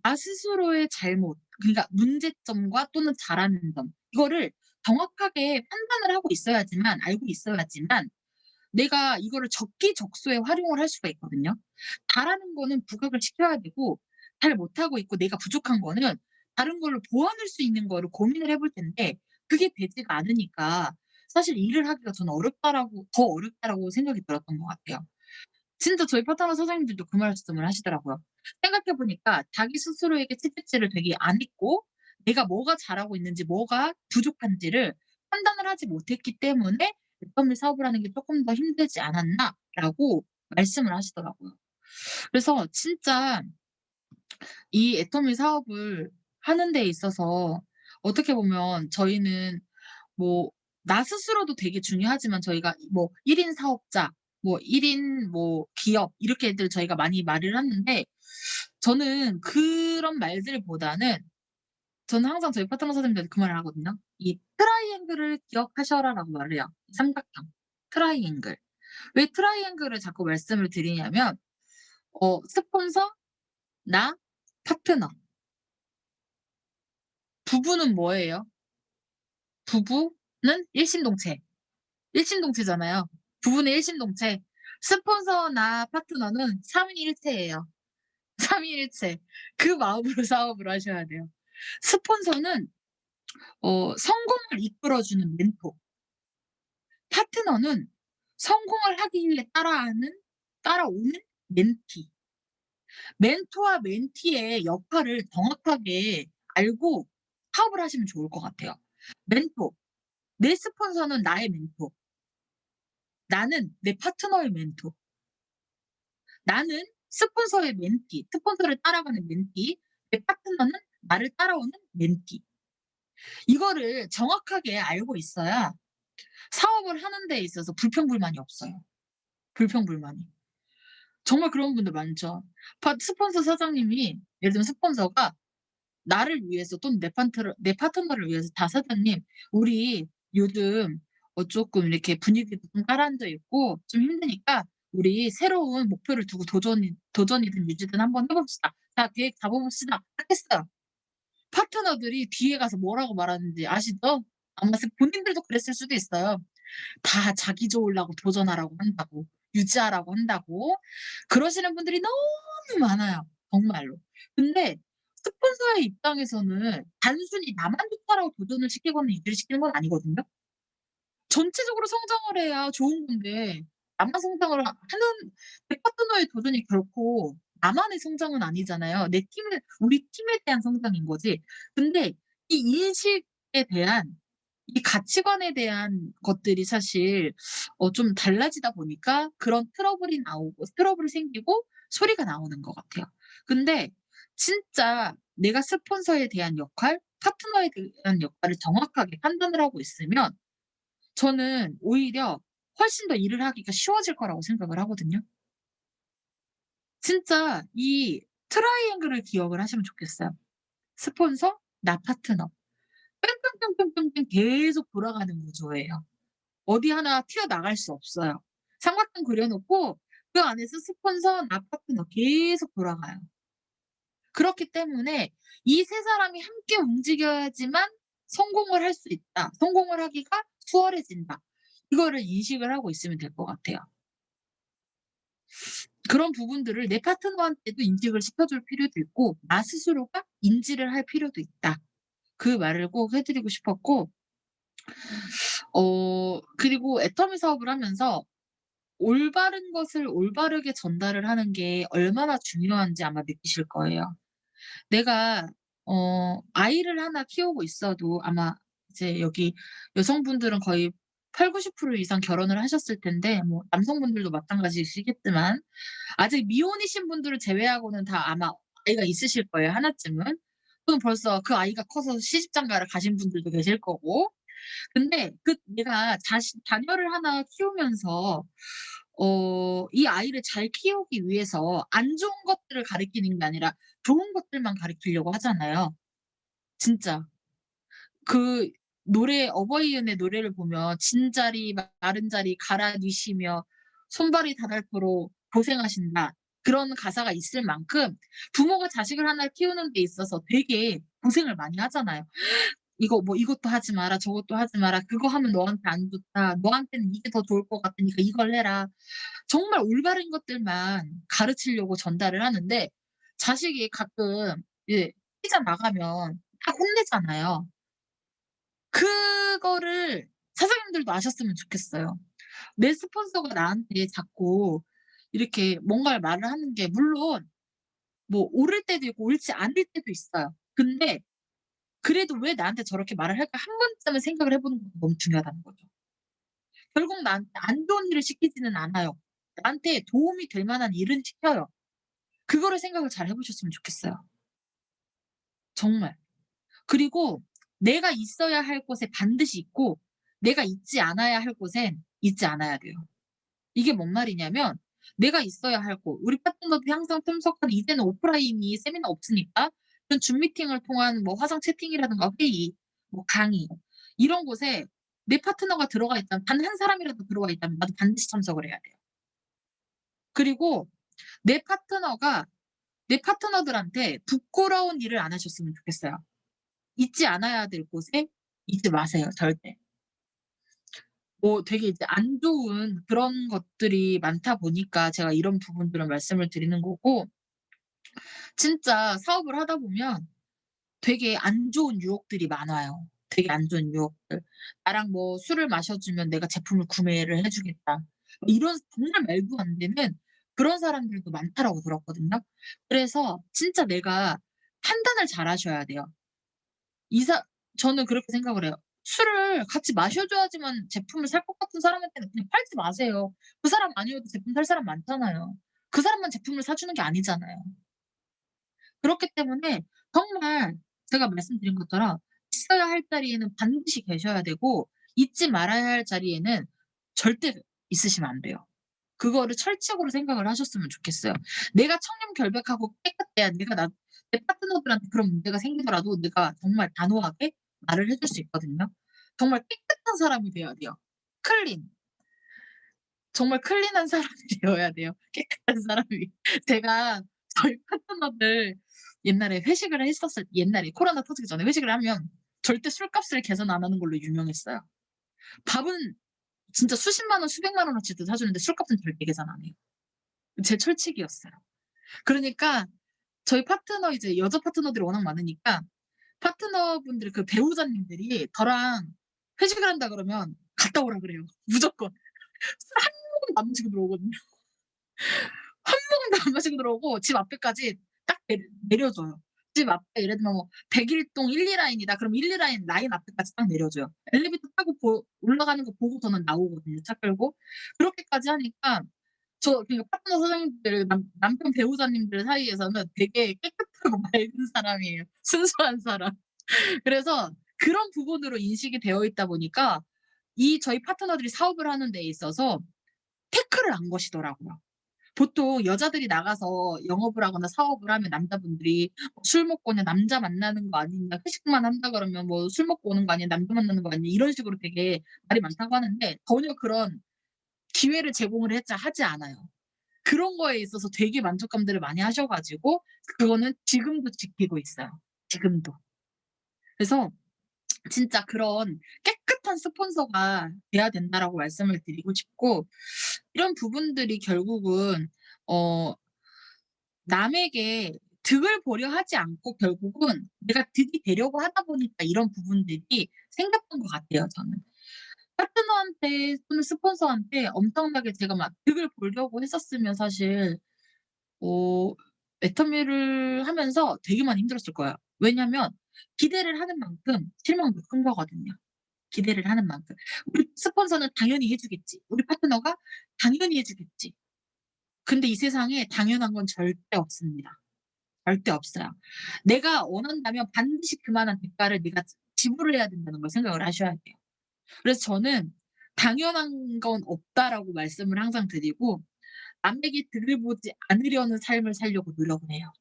나 스스로의 잘못 그러니까 문제점과 또는 잘하는 점 이거를 정확하게 판단을 하고 있어야지만 알고 있어야지만 내가 이거를 적기적소에 활용을 할 수가 있거든요. 잘하는 거는 부각을 시켜야 되고 잘 못하고 있고 내가 부족한 거는 다른 걸로 보완할 수 있는 거를 고민을 해볼 텐데 그게 되지가 않으니까 사실 일을 하기가 저는 더 어렵다라고 생각이 들었던 것 같아요. 진짜 저희 파트너 선생님들도 그 말씀을 하시더라고요. 생각해 보니까 자기 스스로에게 채찍질을 되게 안 했고 내가 뭐가 잘하고 있는지 뭐가 부족한지를 판단을 하지 못했기 때문에 "넷더밀 사업을 하는 게 쪼끔 더 힘들지 않았나?"라고 말씀을 하시더라고요. 그래서 진짜 이 애터미 사업을 하는 데 있어서 어떻게 보면 저희는 뭐 나 스스로도 되게 중요하지만 저희가 뭐 1인 사업자 뭐 1인 뭐 기업 이렇게들 저희가 많이 말을 하는데 저는 그런 말들보다는 저는 항상 저희 파트너 선생님들한테 그 말을 하거든요. "이 트라이앵글을 기억하셔라."라고 말을 해요. 삼각형. 트라이앵글. 왜 트라이앵글을 자꾸 말씀을 드리냐면 스폰서, 나, 파트너. 부부는 뭐예요? 부부는 일심동체. 일심동체잖아요. 부부는 일심동체. 스폰서나 파트너는 삼위일체예요. 삼위일체. 그 마음으로 사업을 하셔야 돼요. 스폰서는 성공을 이끌어 주는 멘토. 파트너는 성공을 하기 위해 따라오는 멘티. 멘토와 멘티의 역할을 정확하게 알고 사업을 하시면 좋을 것 같아요. 멘토. 내 스폰서는 나의 멘토. 나는 내 파트너의 멘토. 나는 스폰서의 멘티, 스폰서를 따라가는 멘티, 내 파트너는 나를 따라오는 멘티. 이거를 정확하게 알고 있어야 사업을 하는 데 있어서 불평불만이 없어요. 불평불만이. 정말 그런 분들 많죠. 스폰서 사장님이 예를 들면 스폰서가 나를 위해서 또는 내 파트너를 위해서 "다 사장님 우리 요즘 쪼끔 이렇게 분위기도 좀 가라앉아 있고 좀 힘드니까 우리 새로운 목표를 두고 도전이든 유지든 한번 해 봅시다. 자 계획 잡아 봅시다." 딱 했어요. 파트너들이 뒤에 가서 뭐라고 말하는지 아시죠? 아마 본인들도 그랬을 수도 있어요. 다 자기 좋으려고 도전하라고 한다고, 유지하라고 한다고 그러시는 분들이 너무 많아요, 정말로. 근데 스폰서의 입장에서는 단순히 나만 좋다라고 도전을 시키거나 유지를 시키는 건 아니거든요. 전체적으로 성장을 해야 좋은 건데 나만 성장을 하는 내 파트너의 도전이 결코 나만의 성장은 아니잖아요. 우리 팀에 대한 성장인 거지. 근데 이 인식에 대한 이 가치관에 대한 것들이 사실 좀 달라지다 보니까 그런 트러블이 생기고 소리가 나오는 것 같아요. 근데 진짜 내가 스폰서에 대한 역할, 파트너에 대한 역할을 정확하게 판단을 하고 있으면 저는 오히려 훨씬 더 일을 하기가 쉬워질 거라고 생각을 하거든요. 진짜 이 트라이앵글을 기억을 하시면 좋겠어요. 스폰서, 나 파트너. 뺑뺑뺑뺑뺑뺑 계속 돌아가는 구조예요. 어디 하나 튀어나갈 수 없어요. 삼각형 그려 놓고 그 안에서 스폰서, 나 파트너 계속 돌아가요. 그렇기 때문에 이 세 사람이 함께 움직여야지만 성공을 할 수 있다. 성공을 하기가 수월해진다. 이거를 인식을 하고 있으면 될 것 같아요. 그런 부분들을 내 파트너한테도 인식을 시켜줄 필요도 있고 나 스스로가 인지를 할 필요도 있다. 그 말을 꼭 해 드리고 싶었고 그리고 애터미 사업을 하면서 올바른 것을 올바르게 전달을 하는 게 얼마나 중요한지 아마 느끼실 거예요. 내가 아이를 하나 키우고 있어도 아마 이제 여기 여성분들은 거의 80-90% 이상 결혼을 하셨을 텐데 뭐 남성분들도 마찬가지시겠지만 아직 미혼이신 분들을 제외하고는 다 아마 아이가 있으실 거예요, 하나쯤은. 또는 벌써 그 아이가 커서 시집장가를 가신 분들도 계실 거고. 근데 내가 자녀를 하나 키우면서 이 아이를 잘 키우기 위해서 안 좋은 것들을 가르치는 게 아니라 좋은 것들만 가르치려고 하잖아요. 진짜. 그 어버이연의 노래를 보면 진자리 마른 자리 갈아 넣으시며 손발이 닳도록 고생하신다. 그런 가사가 있을 만큼 부모가 자식을 하나 키우는 데 있어서 되게 고생을 많이 하잖아요. 이거 뭐 "이것도 하지 마라. 저것도 하지 마라. 그거 하면 너한테 안 좋다. 너한테는 이게 더 좋을 것 같으니까 이걸 해라." 정말 올바른 것들만 가르치려고 전달을 하는데 자식이 가끔 이제 삐져나가면 딱 혼내잖아요. 그거를 사장님들도 아셨으면 좋겠어요. 내 스폰서가 나한테 자꾸 이렇게 뭔가를 말을 하는 게 물론 뭐 옳을 때도 있고 옳지 않을 때도 있어요. 근데 그래도 '왜 나한테 저렇게 말을 할까?' 한 번쯤은 생각을 해 보는 것도 너무 중요하다는 거죠. 결국 나한테 안 좋은 일을 시키지는 않아요. 나한테 도움이 될 만한 일은 시켜요. 그거를 생각을 잘 해 보셨으면 좋겠어요. 정말. 그리고 내가 있어야 할 곳에 반드시 있고 내가 있지 않아야 할 곳엔 있지 않아야 돼요. 이게 뭔 말이냐면 내가 있어야 할 곳, 우리 파트너들이 항상 참석하는 이제는 오프라인이 세미나 없으니까 그런 줌 미팅을 통한 뭐 화상 채팅이라든가 회의, 뭐 강의 이런 곳에 내 파트너가 들어가 있다면 단 한 사람이라도 들어가 있다면 나도 반드시 참석을 해야 돼요. 그리고 내 파트너가 내 파트너들한테 부끄러운 일을 안 하셨으면 좋겠어요. 있지 않아야 될 곳에 있지 마세요, 절대. 되게 이제 안 좋은 그런 것들이 많다 보니까 제가 이런 부분들을 말씀을 드리는 거고, 진짜 사업을 하다 보면 되게 안 좋은 유혹들이 많아요. 되게 안 좋은 유혹들. "나랑 뭐 술을 마셔 주면 내가 제품을 구매를 해 주겠다." 이런 정말 말도 안 되는 그런 사람들도 많다라고 들었거든요. 그래서 진짜 내가 판단을 잘 하셔야 돼요. 이사 저는 그렇게 생각을 해요. 술을 같이 마셔 줘야지만 제품을 살 것 같은 사람한테는 그냥 팔지 마세요. 그 사람 아니어도 제품 살 사람 많잖아요. 그 사람만 제품을 사 주는 게 아니잖아요. 그렇기 때문에 정말 제가 말씀드린 것처럼 있어야 할 자리에는 반드시 계셔야 되고, 있지 말아야 할 자리에는 절대 있으시면 안 돼요. 그거를 철칙으로 생각을 하셨으면 좋겠어요. 내가 청렴결백하고 깨끗해야 내 파트너들한테 그런 문제가 생기더라도 내가 정말 단호하게 말을 해줄 수 있거든요. 정말 깨끗한 사람이 돼야 돼요. 클린. 정말 클린한 사람이 되어야 돼요, 깨끗한 사람이. 제가 저희 파트너들 옛날에 회식을 했었을 옛날에 코로나 터지기 전에 회식을 하면 절대 술값을 계산 안 하는 걸로 유명했어요. 밥은 진짜 수십만 원, 수백만 원어치도 사 주는데 술값은 절대 계산 안 해요. 제 철칙이었어요. 그러니까 저희 파트너 이제 여자 파트너들이 워낙 많으니까 파트너분들 그 배우자님들이 저랑 회식을 한다 그러면 갔다 오라 그래요, 무조건. 술 한 모금도 안 마시고 들어오거든요. 한 모금도 안 마시고 들어오고 집 앞에까지 딱 내려줘요. 집 앞에 예를 들면 뭐 백일동 1-2 라인이다. 그럼 1-2 라인 앞에까지 딱 내려줘요. 엘리베이터 타고 올라가는 거 보고 저는 나오거든요, 차 끌고. 그렇게까지 하니까 그러니까 파트너 사장님들 남편 배우자님들 사이에서는 되게 깨끗하고 맑은 사람이에요. 순수한 사람. 그래서 그런 부분으로 인식이 되어 있다 보니까 저희 파트너들이 사업을 하는 데 있어서 태클을 안 거시더라고요. 보통 여자들이 나가서 영업을 하거나 사업을 하면 남자분들이 "술 먹고 그냥 남자 만나는 거 아니냐. 회식만 한다 그러면 뭐 술 먹고 오는 거 아니냐. 남자 만나는 거 아니냐." 이런 식으로 되게 말이 많다고 하는데, 전혀 그런 기회를 제공을 하지 않아요. 그런 거에 있어서 되게 만족감들을 많이 하셔 가지고 그거는 지금도 지키고 있어요, 지금도. 그래서 진짜 그런 깨끗한 스폰서가 돼야 된다라고 말씀을 드리고 싶고, 이런 부분들이 결국은 어 남에게 득을 보려 하지 않고 결국은 내가 득이 되려고 하다 보니까 이런 부분들이 생겼던 것 같아요, 저는. 파트너한테 또는 스폰서한테 엄청나게 제가 막 득을 보려고 했었으면 사실 어 애터미를 하면서 되게 많이 힘들었을 거예요. 왜냐면 기대를 하는 만큼 실망도 큰 거거든요. 기대를 하는 만큼. 우리 스폰서는 당연히 해 주겠지. 우리 파트너가 당연히 해 주겠지. 근데 이 세상에 당연한 건 절대 없습니다. 절대 없어요. 내가 원한다면 반드시 그만한 대가를 네가 지불을 해야 된다는 걸 생각을 하셔야 돼요. 그래서 저는 "당연한 건 없다."라고 말씀을 항상 드리고, 남에게 득을 보지 않으려는 삶을 살려고 노력을 해요.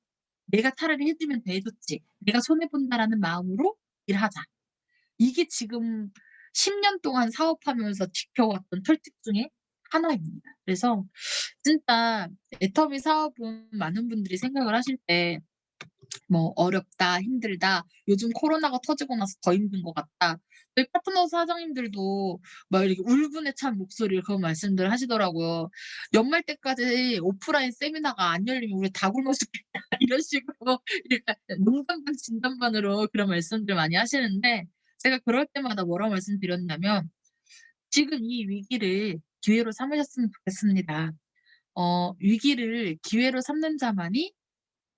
'내가 차라리 해 주면 더 해 줬지. 내가 손해 본다.'라는 마음으로 일하자. 이게 지금 10년 동안 사업하면서 지켜왔던 철칙 중에 하나입니다. 그래서 진짜 애터미 사업은 많은 분들이 생각을 하실 때 뭐 "어렵다. 힘들다. 요즘 코로나가 터지고 나서 더 힘든 것 같다." 저희 파트너 사장님들도 막 이렇게 울분에 찬 목소리로 그런 말씀들을 하시더라고요. "연말 때까지 오프라인 세미나가 안 열리면 우리 다 굶어 죽겠다." 이런 식으로 약간 농담 반 진담 반으로 그런 말씀들 많이 하시는데, 제가 그럴 때마다 뭐라고 말씀드렸냐면 "지금 이 위기를 기회로 삼으셨으면 좋겠습니다. 위기를 기회로 삼는 자만이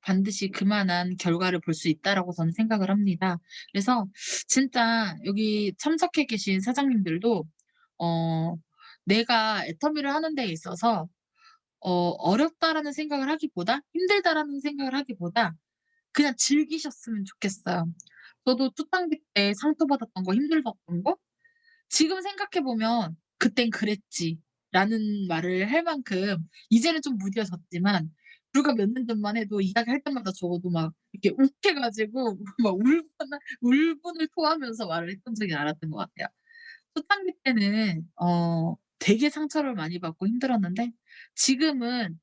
반드시 그만한 결과를 볼 수 있다."라고 저는 생각을 합니다. 그래서 진짜 여기 참석해 계신 사장님들도 어 내가 애터미를 하는 데 있어서 '어렵다.'라는 생각을 하기보다 '힘들다.'라는 생각을 하기보다 그냥 즐기셨으면 좋겠어요. 저도 초창기 때 상처받았던 거, 힘들었던 거 지금 생각해 보면 '그땐 그랬지.'라는 말을 할 만큼 이제는 좀 무뎌졌지만, 불과 몇 년 전만 해도 이야기할 때마다 저도 막 이렇게 욱해 가지고 막 울분을 토하면서 말을 했던 적이 많았던 것 같아요. 초창기 때는 되게 상처를 많이 받고 힘들었는데, 지금은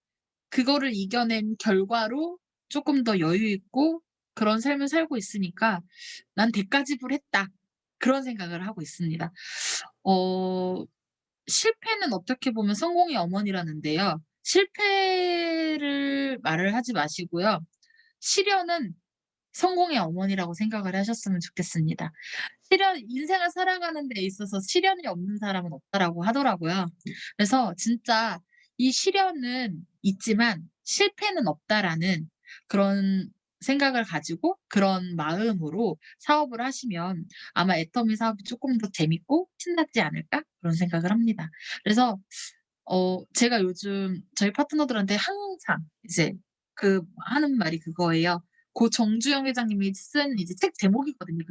그거를 이겨낸 결과로 쪼끔 더 여유 있고 그런 삶을 살고 있으니까 '난 대가 지불했다.' 그런 생각을 하고 있습니다. 어 실패는 어떻게 보면 성공의 어머니라는데요. 실패를 말을 하지 마시고요. 시련은 성공의 어머니라고 생각을 하셨으면 좋겠습니다. 인생을 살아가는 데 있어서 시련이 없는 사람은 없다라고 하더라고요. 그래서 진짜 이 시련은 있지만 실패는 없다라는 그런 생각을 가지고 그런 마음으로 사업을 하시면 아마 애터미 사업이 쪼끔 더 재밌고 신나지 않을까 그런 생각을 합니다. 그래서 제가 요즘 저희 파트너들한테 항상 이제 하는 말이 그거예요. 고 정주영 회장님이 쓴 이제 책 제목이거든요.